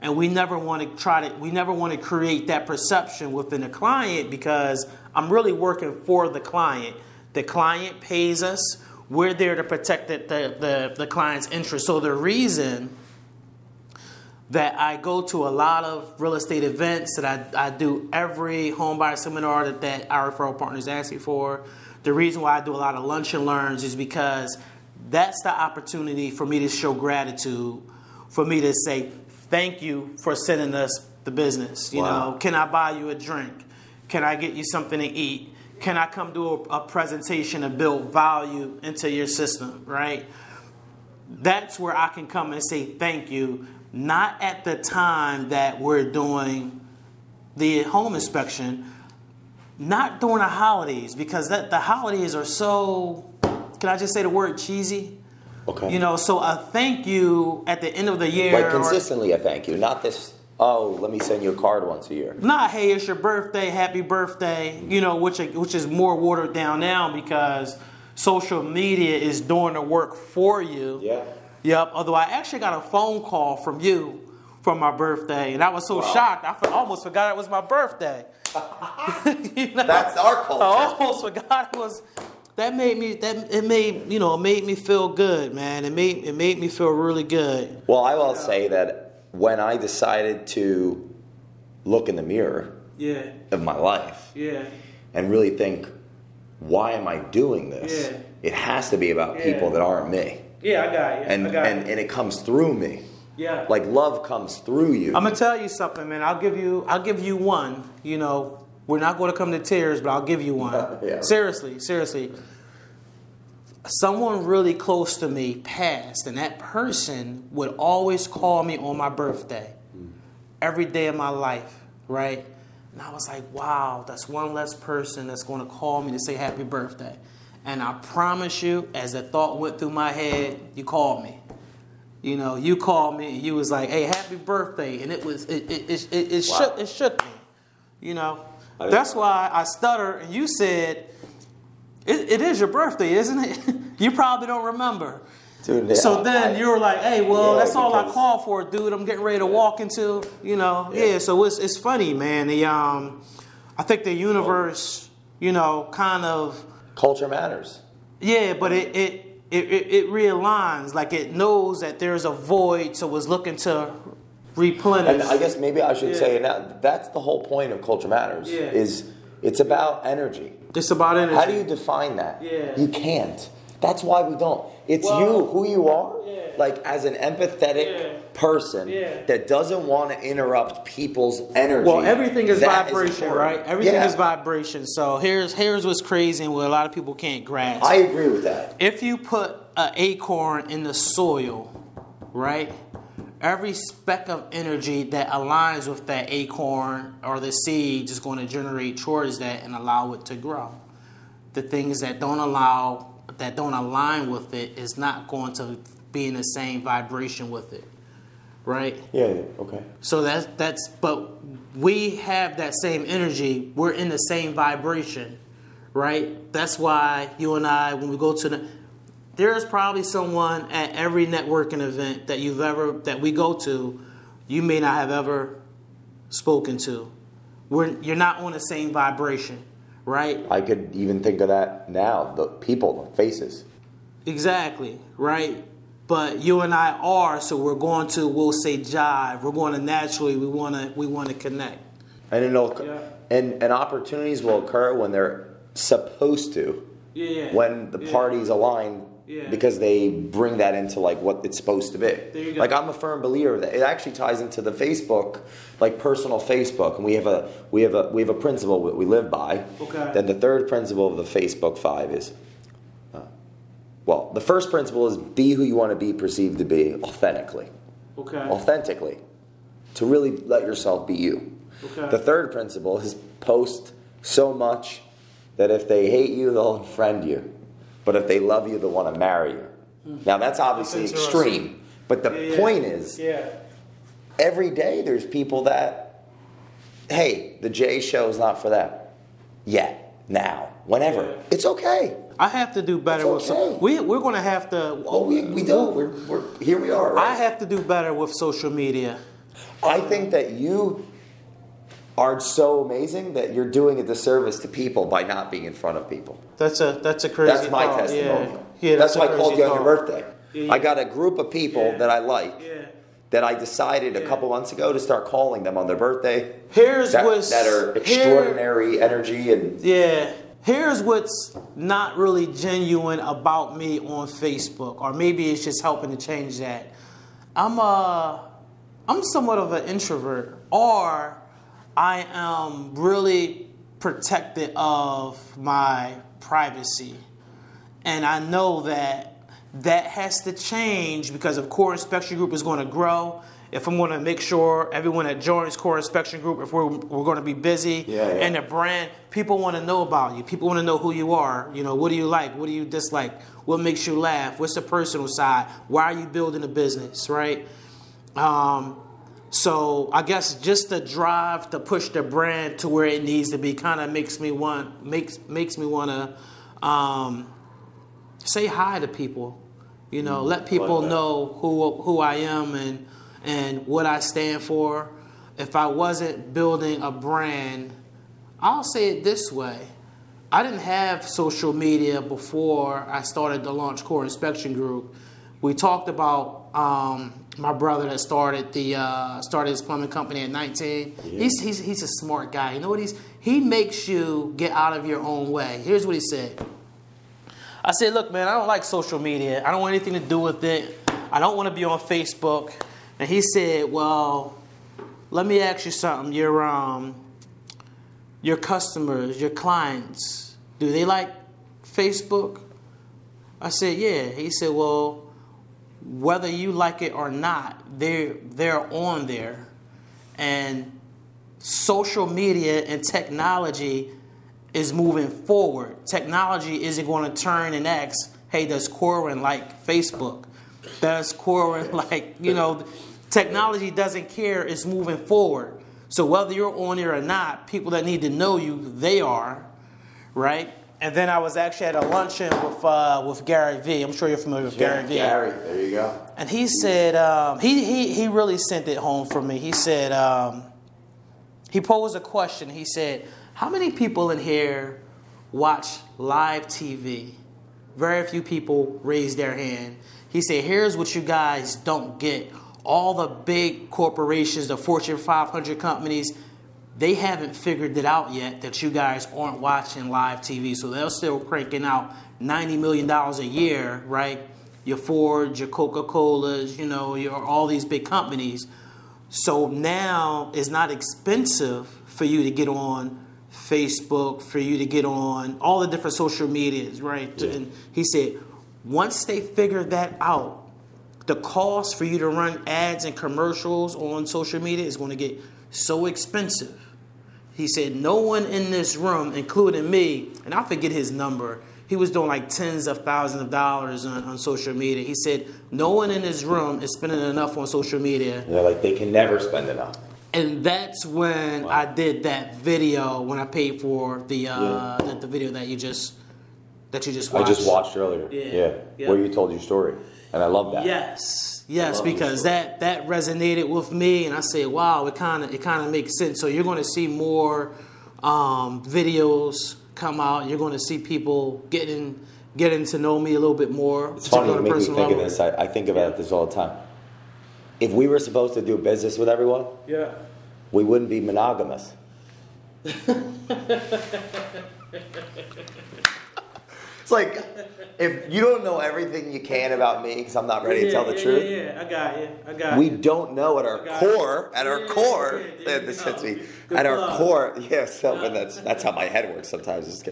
And we never want to create that perception within the client because I'm really working for the client. The client pays us. We're there to protect the client's interest. So the reason that I go to a lot of real estate events, that I do every home buyer seminar that our referral partners ask me for. The reason why I do a lot of lunch and learns is because that's the opportunity for me to show gratitude, for me to say thank you for sending us the business. You know, can I buy you a drink? Can I get you something to eat? Can I come do a presentation and build value into your system, right? That's where I can come and say thank you. Not at the time that we're doing the home inspection, not during the holidays, because the holidays are so, can I just say the word cheesy? Okay. You know, so a thank you at the end of the year. Like consistently a thank you, not this, oh, let me send you a card once a year. Not, hey, it's your birthday, happy birthday, you know, which is more watered down now because social media is doing the work for you. Yeah. Yep. Although I actually got a phone call from you for my birthday, and I was so shocked, I almost forgot it was my birthday. You know? That's our culture. I almost forgot it was. It made me feel good, man. It made me feel really good. Well, I will say that when I decided to look in the mirror of my life and really think, why am I doing this? Yeah. It has to be about people that aren't me. Yeah, I got you. And it comes through me. Yeah. Like love comes through you. I'm gonna tell you something, man. I'll give you one. You know, we're not going to come to tears, but I'll give you one. Yeah. Seriously. Someone really close to me passed, and that person would always call me on my birthday, every day of my life, right? And I was like, wow, that's one less person that's going to call me to say happy birthday. And I promise you, as the thought went through my head, you called me. You know, you called me and you was like, hey, happy birthday. And it shook me. You know, that's why I stutter. And you said, it is your birthday, isn't it? You probably don't remember. Dude, so then you were like, hey, well, that's all I called for, dude. I'm getting ready to walk into, you know. Yeah, so it's funny, man. I think the universe, you know, kind of. Culture matters. Yeah, but it realigns. Like it knows that there's a void, so it's looking to replenish. And I guess maybe I should say that's the whole point of Culture Matters. Yeah. Is it's about energy. It's about energy. How do you define that? Yeah. You can't. That's why we don't. It's you, who you are, like as an empathetic person that doesn't want to interrupt people's energy. Well, everything is vibration, right? Everything is vibration. So here's what's crazy and what a lot of people can't grasp. I agree with that. If you put an acorn in the soil, right? Every speck of energy that aligns with that acorn or the seed is going to generate towards that and allow it to grow. The things that don't align with it is not going to be in the same vibration with it, right? Yeah, okay. So but we have that same energy. We're in the same vibration, right? That's why you and I, when we go to there's probably someone at every networking event that we go to, you may not have ever spoken to. You're not on the same vibration. Right? I could even think of that now. The people, the faces. Exactly. Right? But you and I are, so we'll say jive. We're going to naturally, we want to connect. And and opportunities will occur when they're supposed to. When the parties align, because they bring that into like what it's supposed to be. There you go. Like I'm a firm believer that it actually ties into the Facebook, like personal Facebook, and we have a principle that we live by. Okay. Then the third principle of the Facebook 5 is, well, the first principle is be who you want to be perceived to be authentically. Okay. Authentically, to really let yourself be you. Okay. The third principle is post so much that if they hate you, they'll unfriend you. But if they love you, they'll want to marry you. Now, that's obviously extreme. But the point is, every day there's people that, hey, the Jay show is not for them. Yet, now, whenever. It's okay. I have to do better with we're going to have to. Oh, we do. We're here we are, right? I have to do better with social media. I think that you are so amazing that you're doing a disservice to people by not being in front of people. That's a crazy. That's my testimony. That's why I called you on your birthday. I got a group of people that I like that I decided a couple months ago to start calling them on their birthday. That are extraordinary energy and Here's what's not really genuine about me on Facebook, or maybe it's just helping to change that. I'm somewhat of an introvert, or I am really protective of my privacy. And I know that has to change because if Core Inspection Group is going to grow, if I'm going to make sure everyone that joins Core Inspection Group, if we're going to be busy, and the brand, people want to know about you. People want to know who you are. You know, what do you like? What do you dislike? What makes you laugh? What's the personal side? Why are you building a business, right? So I guess just the drive to push the brand to where it needs to be kind of makes me want to say hi to people. You know, let people know who I am and what I stand for. If I wasn't building a brand, I'll say it this way. I didn't have social media before I started to launch Core Inspection Group. We talked about my brother that started his plumbing company at 19. Yeah. He's a smart guy. You know what he makes you get out of your own way. Here's what he said. I said, look, man, I don't like social media. I don't want anything to do with it. I don't want to be on Facebook. And he said, well, let me ask you something. Your customers, your clients, do they like Facebook? I said, yeah. He said, well, whether you like it or not, they're on there. And social media and technology is moving forward. Technology isn't going to turn and ask, hey, does Corwin like Facebook? Does Corwin like, technology doesn't care. It's moving forward. So whether you're on there or not, people that need to know you, they are, right? And then I was actually at a luncheon with Gary V. I'm sure you're familiar with Gary V. Gary, there you go. And he said, he really sent it home for me. He said, he posed a question. He said, how many people in here watch live TV? Very few people raised their hand. He said, here's what you guys don't get. All the big corporations, the Fortune 500 companies, they haven't figured it out yet that you guys aren't watching live TV. So they're still cranking out $90 million a year, right? Your Fords, your Coca-Colas, your all these big companies. So now it's not expensive for you to get on Facebook, for you to get on all the different social medias, right? Yeah. And he said, once they figure that out, the cost for you to run ads and commercials on social media is going to get so expensive. He said, no one in this room, including me, and I forget his number, he was doing like tens of thousands of dollars on social media. He said, no one in this room is spending enough on social media. Yeah, like they can never spend enough. And that's when I did that video, when I paid for the video that you just watched. I just watched earlier. Yeah. Where you told your story. And I love that. Yes, because that resonated with me, and I said, wow, it kind of makes sense. So you're going to see more videos come out. You're going to see people getting to know me a little bit more. It's funny to make me think of this. I think about this all the time. If we were supposed to do business with everyone, we wouldn't be monogamous. It's like, if you don't know everything you can about me, because I'm not ready to tell the truth. Yeah, I got you. We don't know at our core. This hits me. At our core, but that's how my head works sometimes.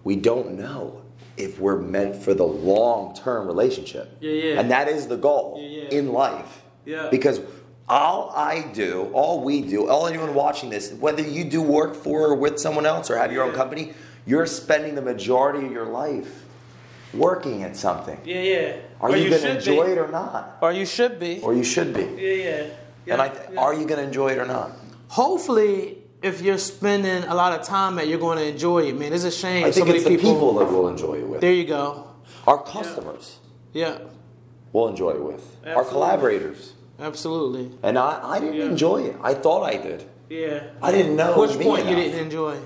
We don't know if we're meant for the long-term relationship. And that is the goal in life. Because all we do, all anyone watching this, whether you do work for or with someone else or have your own company, you're spending the majority of your life working at something. Are you going to enjoy it or not? Or you should be. Are you going to enjoy it or not? Hopefully, if you're spending a lot of time at it, you're going to enjoy it, man. It's a shame. I think it's the people that we'll enjoy it with. There you go. Our customers. We'll enjoy it with. Absolutely. Our collaborators. Absolutely. And I didn't enjoy it. I thought I did. I didn't know. Which point you didn't enjoy?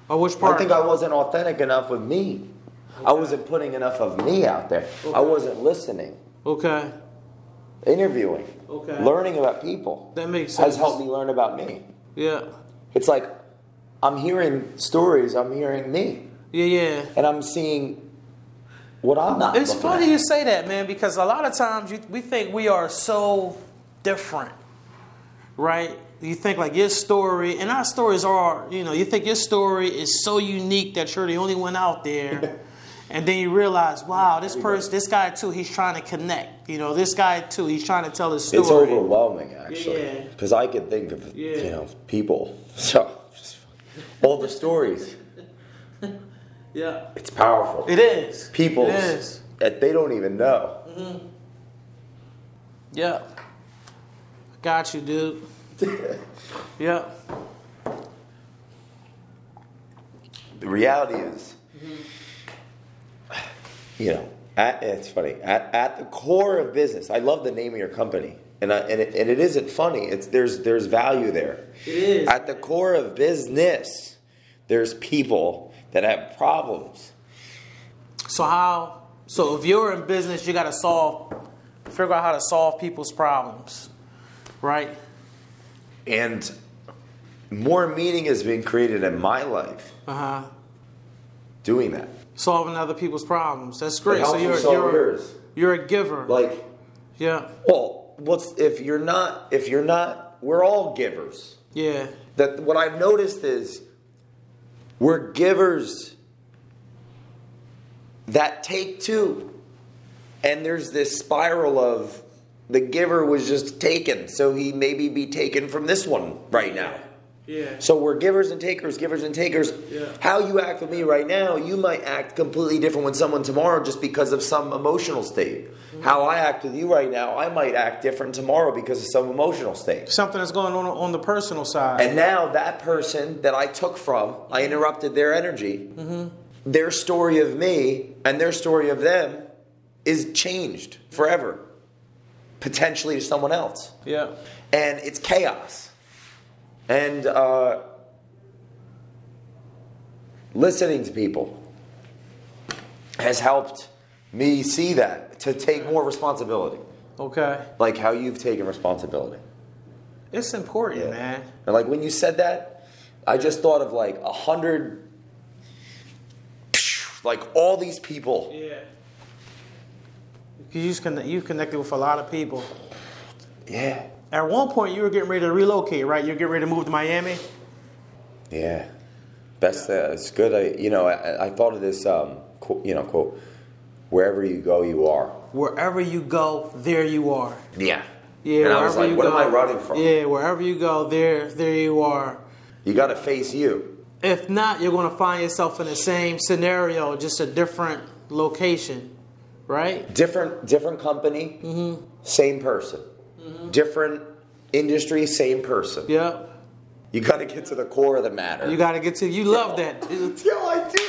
Or which part? I think I wasn't authentic enough with me. I wasn't putting enough of me out there. I wasn't listening. Interviewing. Learning about people. That makes sense. Has helped me learn about me. Yeah. It's like I'm hearing stories. I'm hearing me. And I'm seeing what I'm not. It's funny you say that, man, because a lot of times we think we are so different, right? You think like your story, and our stories are, you think your story is so unique that you're the only one out there. And then you realize, wow, this guy too, he's trying to connect. This guy too, he's trying to tell his story. It's overwhelming, actually. Because I could think of, people. So, all the stories. It's powerful. It is. People that they don't even know. Got you, dude. The reality is, it's funny. At the core of business, I love the name of your company, and it isn't funny. There's value there. It is. At the core of business, there's people that have problems. So if you're in business, you got to figure out how to solve people's problems, right? And more meaning has been created in my life doing that. Solving other people's problems. That's great. So you're a giver. Well, if you're not, we're all givers. That what I've noticed is we're givers that take two. And there's this spiral of the giver was just taken, so he maybe be taken from this one right now. So we're givers and takers. How you act with me right now, you might act completely different with someone tomorrow just because of some emotional state. How I act with you right now, I might act different tomorrow because of some emotional state. Something that's going on the personal side. And now that person that I took from, I interrupted their energy. Their story of me and their story of them is changed forever. Potentially to someone else. And it's chaos. And listening to people has helped me see that, to take more responsibility. Like how you've taken responsibility. It's important, man. And like when you said that, I just thought of like 100, like all these people. You connected with a lot of people. At one point, you were getting ready to relocate, right? You're getting ready to move to Miami. It's good. I thought of this, quote, wherever you go, you are. Wherever you go, there you are. And I was like, what am I running from? Wherever you go, there you are. You got to face you. If not, you're going to find yourself in the same scenario, just a different location, right? Different company, same person. Different industry, same person. You got to get to the core of the matter. You love that. I do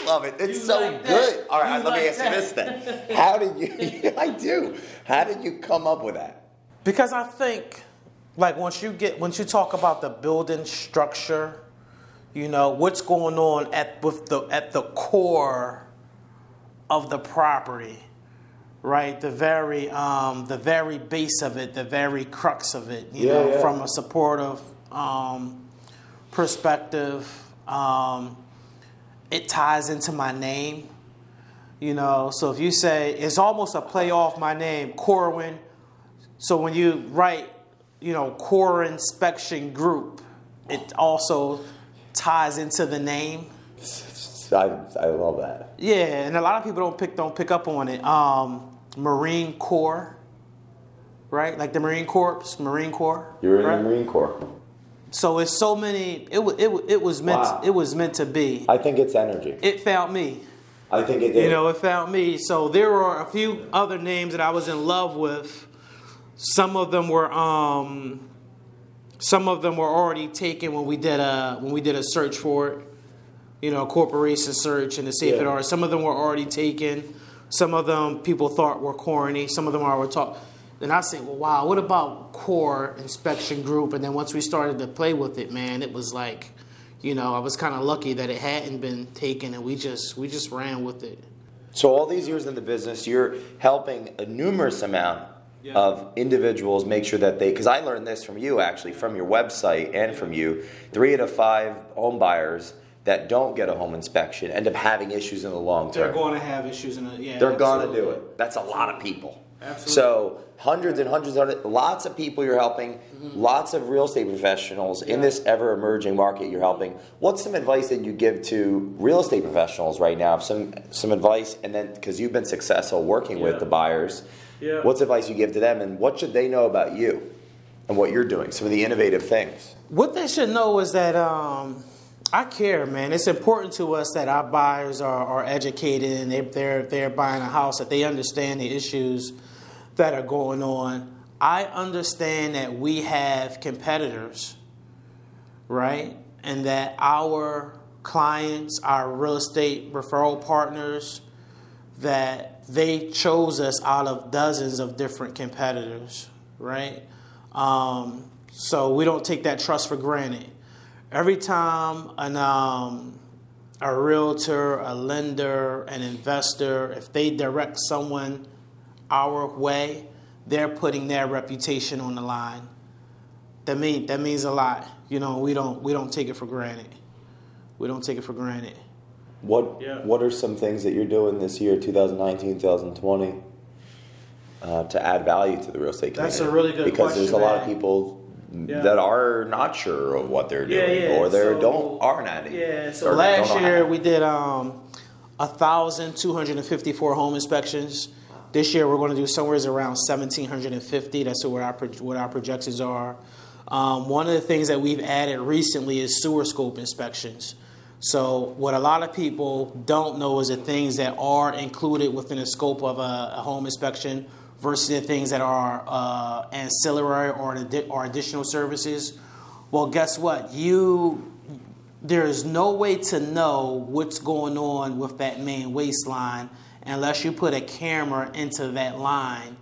love it. It's so good. That. All right, let me ask you this then. How did you, I do. How did you come up with that? Because I think, like, once you talk about the building structure, what's going on at the core of the property, right? The very base of it, the very crux of it, from a supportive perspective, it ties into my name. You know, so if you say, it's almost a play off my name, Corwin. So when you write, you know, Core Inspection Group, it also ties into the name. I love that. Yeah, and a lot of people don't pick up on it. Marine Corps, right? Like the Marine Corps, Marine Corps. You're right? in the Marine Corps. So it's so many. It was meant. Wow. It was meant to be. I think it's energy. It found me. I think it did. You know, it found me. So there were a few other names that I was in love with. Some of them were already taken when we did a search for it. You know, a corporation search and to see if it are. Some of them were already taken. Some of them people thought were corny. Some of them were taught. Then I said, well, wow, what about Core Inspection Group? And then once we started to play with it, man, it was like, you know, I was kind of lucky that it hadn't been taken, and we just ran with it. So all these years in the business, you're helping a numerous amount of individuals make sure that they, because I learned this from you actually, from your website and from you, 3 out of 5 home buyers that don't get a home inspection end up having issues in the long term. They're going to have issues in the, They're going to do it. That's a lot of people. Absolutely. So hundreds and hundreds of lots of people you're helping, lots of real estate professionals in this ever-emerging market you're helping. What's some advice that you give to real estate professionals right now? Some advice, and then because you've been successful working with the buyers, what's advice you give to them, and what should they know about you and what you're doing, some of the innovative things? What they should know is that I care, man. It's important to us that our buyers are educated and they're buying a house, that they understand the issues that are going on. I understand that we have competitors, right? And that our clients, our real estate referral partners, that they chose us out of dozens of different competitors, right? So we don't take that trust for granted. Every time a realtor, a lender, an investor, if they direct someone our way, they're putting their reputation on the line. That means a lot. You know, we don't take it for granted. We don't take it for granted. What are some things that you're doing this year, 2019, 2020, to add value to the real estate community? That's a really good question. Because there's a lot of people that are not sure of what they're doing, or they aren't adding. Yeah. So last year we did 1,254 home inspections. This year we're going to do somewhere around 1,750. That's what our projections are. One of the things that we've added recently is sewer scope inspections. So what a lot of people don't know is the things that are included within the scope of a home inspection versus the things that are ancillary or additional services. Well, guess what? There is no way to know what's going on with that main waistline unless you put a camera into that line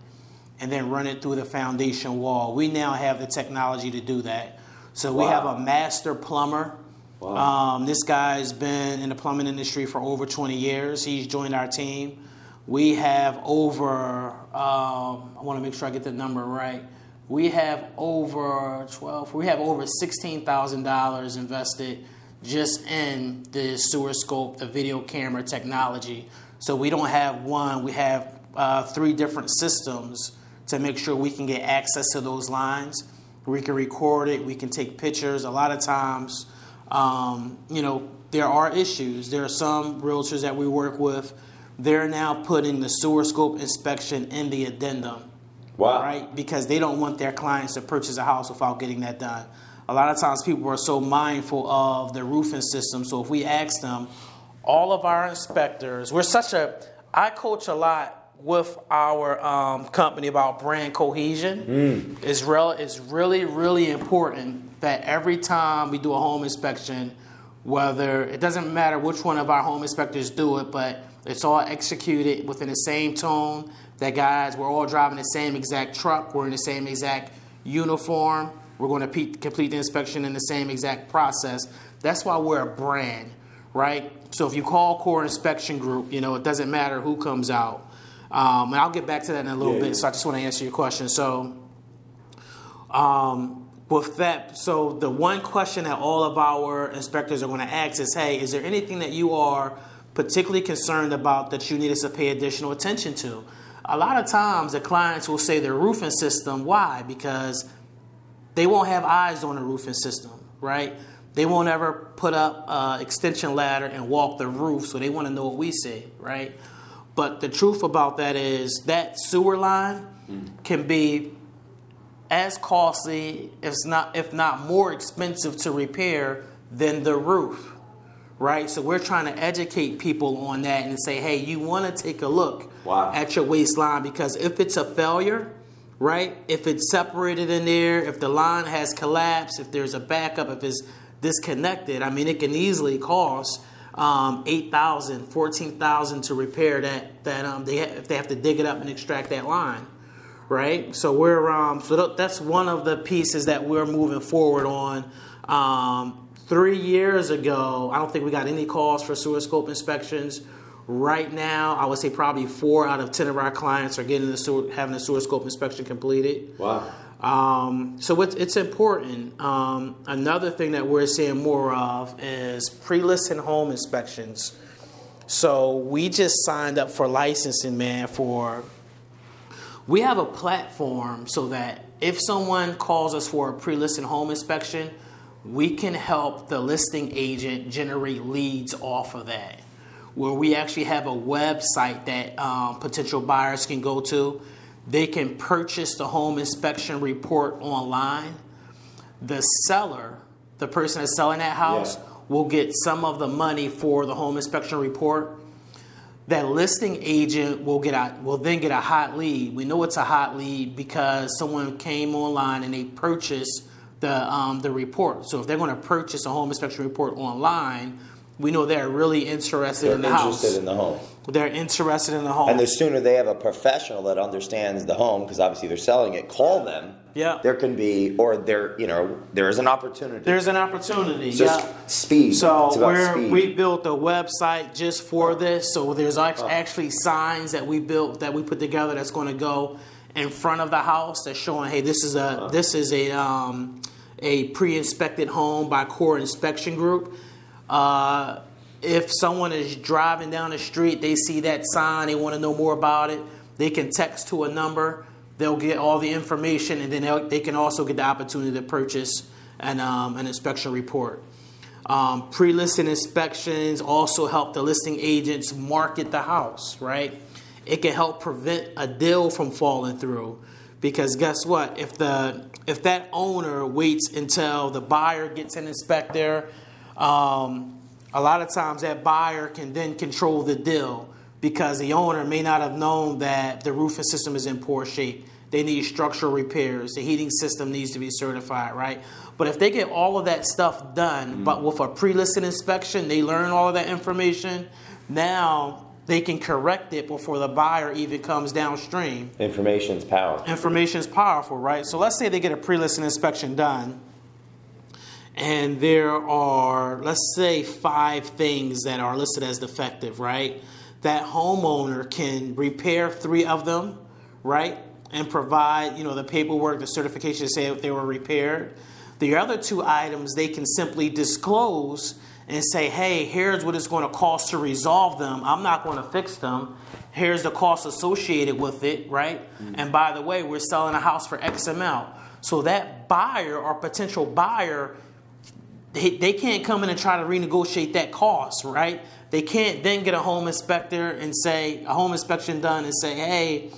and then run it through the foundation wall. We now have the technology to do that. So we have a master plumber. Wow. This guy's been in the plumbing industry for over 20 years. He's joined our team. We have over, I want to make sure I get the number right. We have over $16,000 invested just in the sewer scope, the video camera technology. So we don't have one, we have 3 different systems to make sure we can get access to those lines. We can record it, we can take pictures. A lot of times, there are issues. There are some realtors that we work with, they're now putting the sewer scope inspection in the addendum. Wow. Right? Because they don't want their clients to purchase a house without getting that done. A lot of times people are so mindful of the roofing system. So if we ask them, all of our inspectors, I coach a lot with our company about brand cohesion. It's really, really important that every time we do a home inspection, it doesn't matter which one of our home inspectors do it, but it's all executed within the same tone. That guys, we're all driving the same exact truck. We're in the same exact uniform. We're going to complete the inspection in the same exact process. That's why we're a brand, right? So if you call Core Inspection Group, it doesn't matter who comes out. And I'll get back to that in a little bit, so I just want to answer your question. So with that, so the one question that all of our inspectors are going to ask is, hey, is there anything that you are particularly concerned about that you need us to pay additional attention to? A lot of times the clients will say their roofing system. Why? Because they won't have eyes on the roofing system, right? They won't ever put up an extension ladder and walk the roof, so they want to know what we see, right? But the truth about that is that sewer line can be as costly, if not more expensive to repair than the roof, right? So we're trying to educate people on that and say, hey, you want to take a look at your waistline, because if it's a failure, right? If it's separated in there, if the line has collapsed, if there's a backup, if it's disconnected, I mean, it can easily cost $8,000, $14,000 to repair that. If they have to dig it up and extract that line. Right, so that's one of the pieces that we're moving forward on. 3 years ago, I don't think we got any calls for sewer scope inspections. Right now, I would say probably 4 out of 10 of our clients are having a sewer scope inspection completed. Wow. So it's important. Another thing that we're seeing more of is pre-listing home inspections. So we just signed up for licensing, man, we have a platform so that if someone calls us for a pre-listing home inspection, we can help the listing agent generate leads off of that. Where we actually have a website that potential buyers can go to. They can purchase the home inspection report online. The seller, the person that's selling that house, will get some of the money for the home inspection report. That listing agent will then get a hot lead. We know it's a hot lead because someone came online and they purchased the report. So if they're going to purchase a home inspection report online, we know they're really interested in the house. They're interested in the home. They're interested in the home. And the sooner they have a professional that understands the home, because obviously they're selling it, call them. Yeah. There can be, or there is an opportunity. There's an opportunity. Just speed. So speed. We built a website just for this. So there's actually signs that we built, that we put together, that's going to go in front of the house that's showing, hey, this is a pre-inspected home by Core Inspection Group. If someone is driving down the street, they see that sign, they want to know more about it, they can text to a number, they'll get all the information, and then they can also get the opportunity to purchase an inspection report. Pre-listing inspections also help the listing agents market the house, right? It can help prevent a deal from falling through, because guess what? If that owner waits until the buyer gets an inspector, a lot of times that buyer can then control the deal, because the owner may not have known that the roofing system is in poor shape. They need structural repairs. The heating system needs to be certified, right? But if they get all of that stuff done, but with a pre-listed inspection, they learn all of that information, now they can correct it before the buyer even comes downstream. Information's power. Information's powerful, right? So let's say they get a pre-listed inspection done, and there are, let's say, 5 things that are listed as defective, right? That homeowner can repair 3 of them, right? And provide, the paperwork, the certification to say that they were repaired. The other 2 items, they can simply disclose and say, hey, here's what it's going to cost to resolve them. I'm not going to fix them. Here's the cost associated with it, right? And by the way, we're selling a house for X amount. So that buyer or potential buyer, they can't come in and try to renegotiate that cost, right? They can't then get a home inspector and say, a home inspection done and say, hey,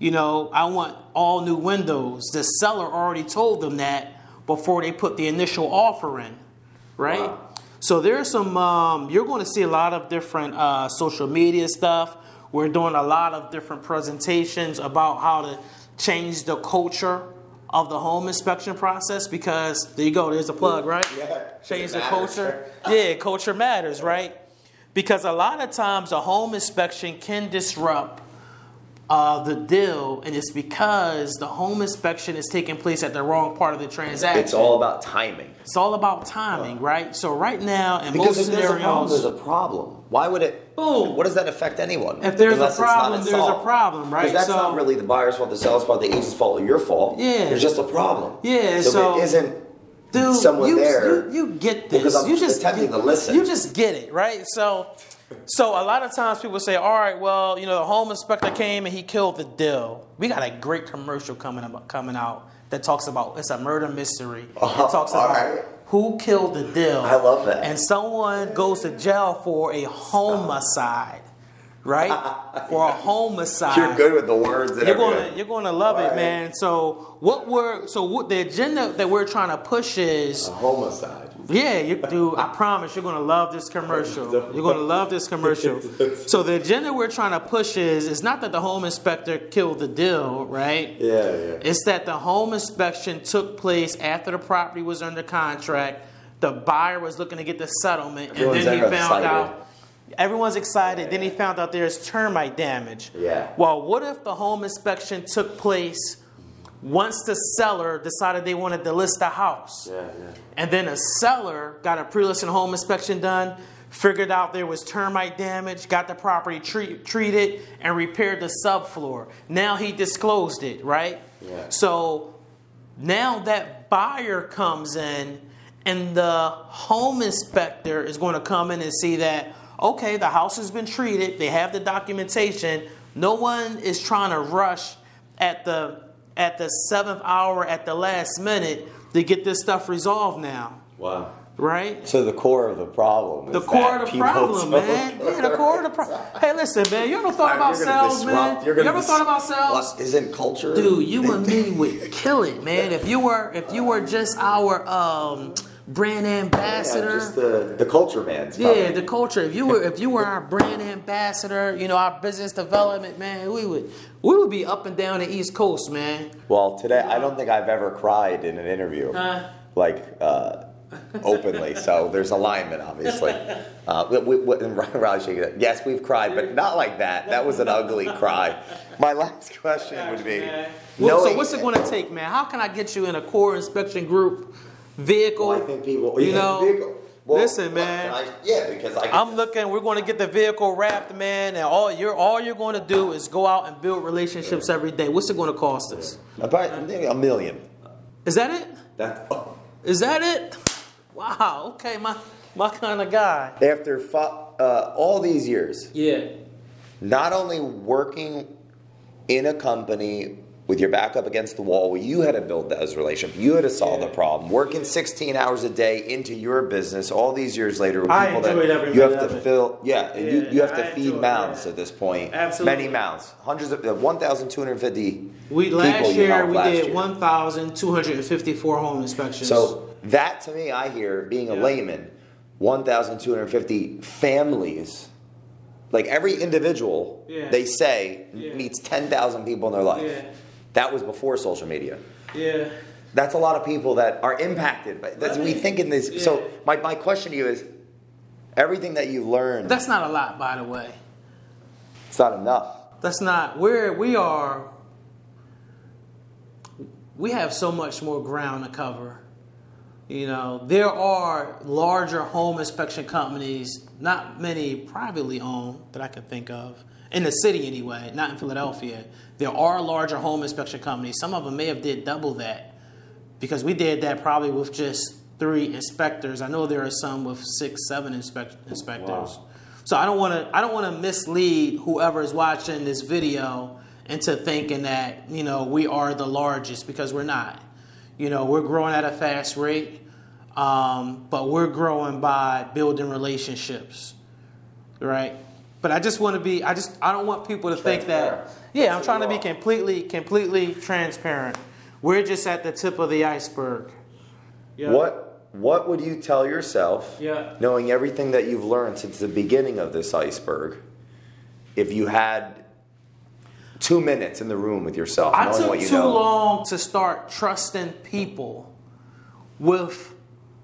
I want all new windows. The seller already told them that before they put the initial offer in, right? Wow. So there's some, you're going to see a lot of different social media stuff. We're doing a lot of different presentations about how to change the culture of the home inspection process, because there you go, there's a plug, right? Yeah. Change the culture. Yeah, culture matters, right? Because a lot of times a home inspection can disrupt the deal, and it's because the home inspection is taking place at the wrong part of the transaction. It's all about timing. It's all about timing, right? So right now, in because most scenarios, there's a problem. Why would it? Boom. What does that affect anyone? If there's a problem, there's a problem, right? Because that's not really the buyer's fault, the seller's fault, the agent's fault, or your fault. Yeah. There's just a problem. Yeah. So it isn't. Dude, someone there. You get this. Because I'm attempting to listen. You just get it, right? So a lot of times people say, all right, well, the home inspector came and he killed the deal. We got a great commercial coming out that talks about, it's a murder mystery. It talks about who killed the deal. I love that. And someone goes to jail for a homicide. Right? For a homicide. You're good with the words. You're going to love it, man. So what the agenda that we're trying to push is a homicide. Yeah, dude, I promise you're going to love this commercial. You're going to love this commercial. So the agenda we're trying to push is not that the home inspector killed the deal, right? Yeah. It's that the home inspection took place after the property was under contract. The buyer was looking to get the settlement, and then he found out. Everyone's excited. Then he found out there's termite damage. Yeah. Well, what if the home inspection took place once the seller decided they wanted to list the house? Yeah. And then a seller got a pre-listing home inspection done, figured out there was termite damage, got the property treated, and repaired the subfloor. Now he disclosed it, right? Yeah. So now that buyer comes in, and the home inspector is going to come in and see that, okay, the house has been treated. They have the documentation. No one is trying to rush at the 7th hour at the last minute to get this stuff resolved now. Wow. Right? So the core of the problem is the core of the problem, man. Yeah, the core of the problem. Hey, listen, man. You ever thought about sales, man? You ever thought about sales? Isn't culture? Dude, you and me would kill it, man. If you were just our brand ambassador. Just the culture man. Yeah, the culture. If you were our brand ambassador, our business development man, we would be up and down the East Coast, man. Well, today I don't think I've ever cried in an interview, openly. So there's alignment, obviously. Riley shaking it. Yes, we've cried, but not like that. That was an ugly cry. My last question would be, so what's it going to take, man? How can I get you in a core inspection group? Vehicle, well, I think people, vehicle. Well, listen, man. Because I'm looking. We're going to get the vehicle wrapped, man. And all you're going to do is go out and build relationships every day. What's it going to cost us? About $1 million. Is that it? Is that it? Wow. Okay, my kind of guy. After all these years, not only working in a company with your back up against the wall, where you had to build those relationships, you had to solve the problem, working 16 hours a day into your business all these years later with people that you have to fill, and you have to feed mouths at this point. Absolutely. Many mouths. Hundreds of 1,250 last year we did 1,254 home inspections. So that, to me, I hear, being a layman, 1,250 families. Like every individual, they say, meets 10,000 people in their life. Yeah. That was before social media. Yeah. That's a lot of people that are impacted. We think in this. Yeah. So my question to you is, everything that you learned. That's not a lot, by the way. It's not enough. That's not. We have so much more ground to cover. There are larger home inspection companies, not many privately owned that I can think of, in the city anyway, not in Philadelphia. There are larger home inspection companies. Some of them may have did double that, because we did that probably with just 3 inspectors. I know there are some with 6, 7 inspectors. Wow. So I don't want to mislead whoever is watching this video into thinking that we are the largest, because we're not. We're growing at a fast rate, but we're growing by building relationships, right? But I just want to be, I don't want people to think that, I'm trying to be completely transparent. We're just at the tip of the iceberg. Yeah. What would you tell yourself, knowing everything that you've learned since the beginning of this iceberg, if you had 2 minutes in the room with yourself, knowing what you know? I took too long to start trusting people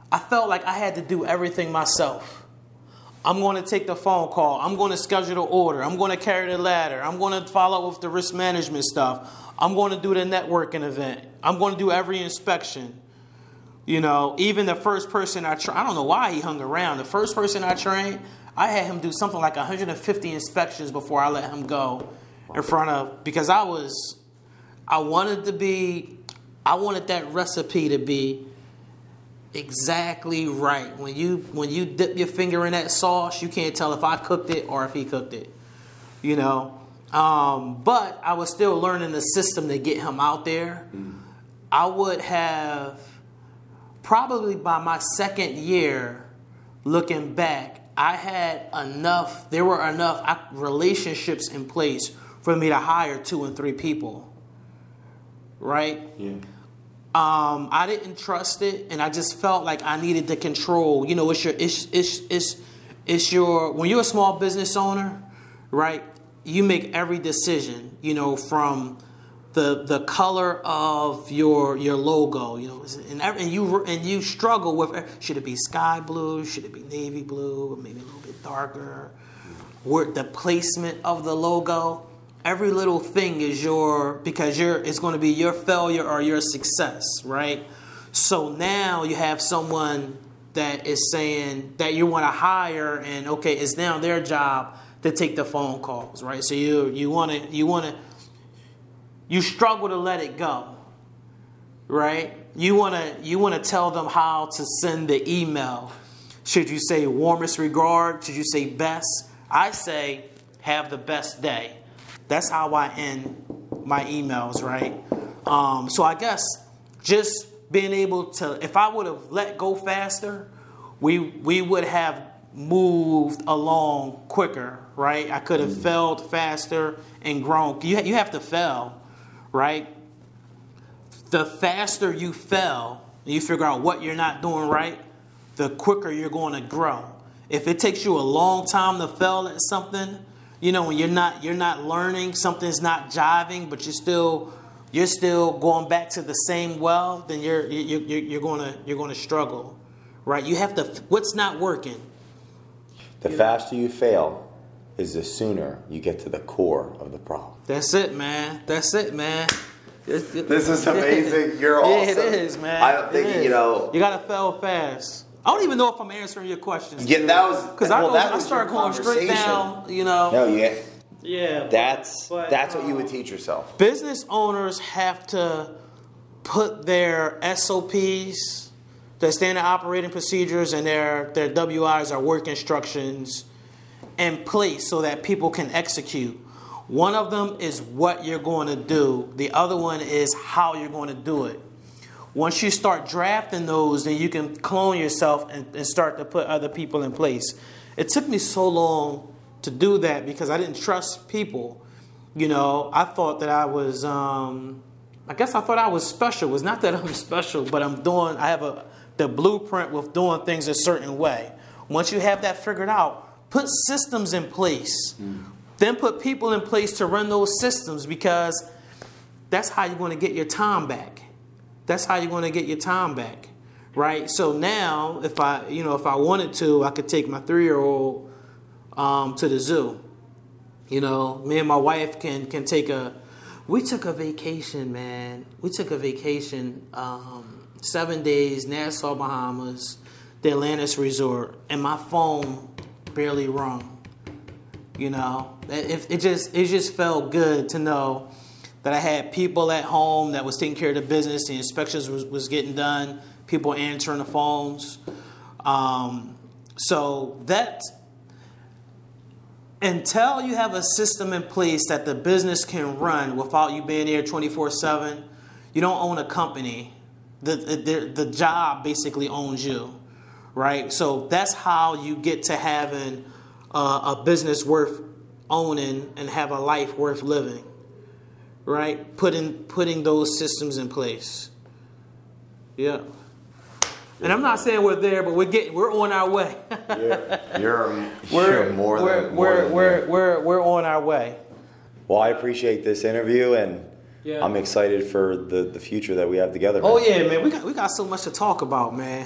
I felt like I had to do everything myself. I'm going to take the phone call. I'm going to schedule the order. I'm going to carry the ladder. I'm going to follow up with the risk management stuff. I'm going to do the networking event. I'm going to do every inspection. You know, even the first person I don't know why he hung around. The first person I trained, I had him do something like 150 inspections before I let him go in front of, because I wanted that recipe to be exactly right. When you dip your finger in that sauce, you can't tell if I cooked it or if he cooked it. You know, but I was still learning the system to get him out there. I would have probably by my second year, looking back, there were enough relationships in place for me to hire 2 and 3 people. Right? Yeah. I didn't trust it, and I just felt like I needed the control. You know, when you're a small business owner, right? You make every decision. You know, from the color of your logo. You know, and you struggle with, should it be sky blue? Should it be navy blue? Or maybe a little bit darker? The placement of the logo. Every little thing is it's going to be your failure or your success, right? So now you have someone that is saying that you want to hire, and okay, it's now their job to take the phone calls, right? So you struggle to let it go, right? You want to tell them how to send the email. Should you say warmest regard? Should you say best? I say have the best day. That's how I end my emails, right? So I guess just being able to, if I would have let go faster, we would have moved along quicker, right? I could have failed faster and grown. You have to fail, right? The faster you fail and you figure out what you're not doing right, the quicker you're going to grow. If it takes you a long time to fail at something, you know, when you're not learning, something's not jiving, but you're still going back to the same well, then you're going to struggle, right? You have to. What's not working? The faster you fail is the sooner you get to the core of the problem. That's it, man. This is amazing. You're awesome. Yeah, it is, man. I don't think you know. You gotta fail fast. I don't even know if I'm answering your questions. Yeah, that was because I started going straight down. You know. No, yeah. Yeah. That's what you would teach yourself. Business owners have to put their SOPs, their standard operating procedures, and their WIs, or work instructions, in place so that people can execute. One of them is what you're going to do. The other one is how you're going to do it. Once you start drafting those, then you can clone yourself and start to put other people in place. It took me so long to do that because I didn't trust people. You know, I thought that I was, I thought I was special. It's not that I'm special, but I have the blueprint with doing things a certain way. Once you have that figured out, put systems in place. Then put people in place to run those systems, because that's how you're going to get your time back. That's how you're going to get your time back, right? So now, if I wanted to, I could take my 3-year-old to the zoo. You know, me and my wife can take we took a vacation, man. We took a vacation, 7 days, Nassau, Bahamas, the Atlantis Resort, and my phone barely rung. You know, it just felt good to know that I had people at home that was taking care of the business. The inspections was getting done. People answering the phones. So that, until you have a system in place that the business can run without you being there 24/7, you don't own a company. The job basically owns you, right? So that's how you get to having a business worth owning and have a life worth living. Right, putting those systems in place. Yeah, and I'm not saying we're there, but we're on our way. You're more than we're on our way. Well, I appreciate this interview, and I'm excited for the future that we have together. Oh yeah, man, we got so much to talk about, man.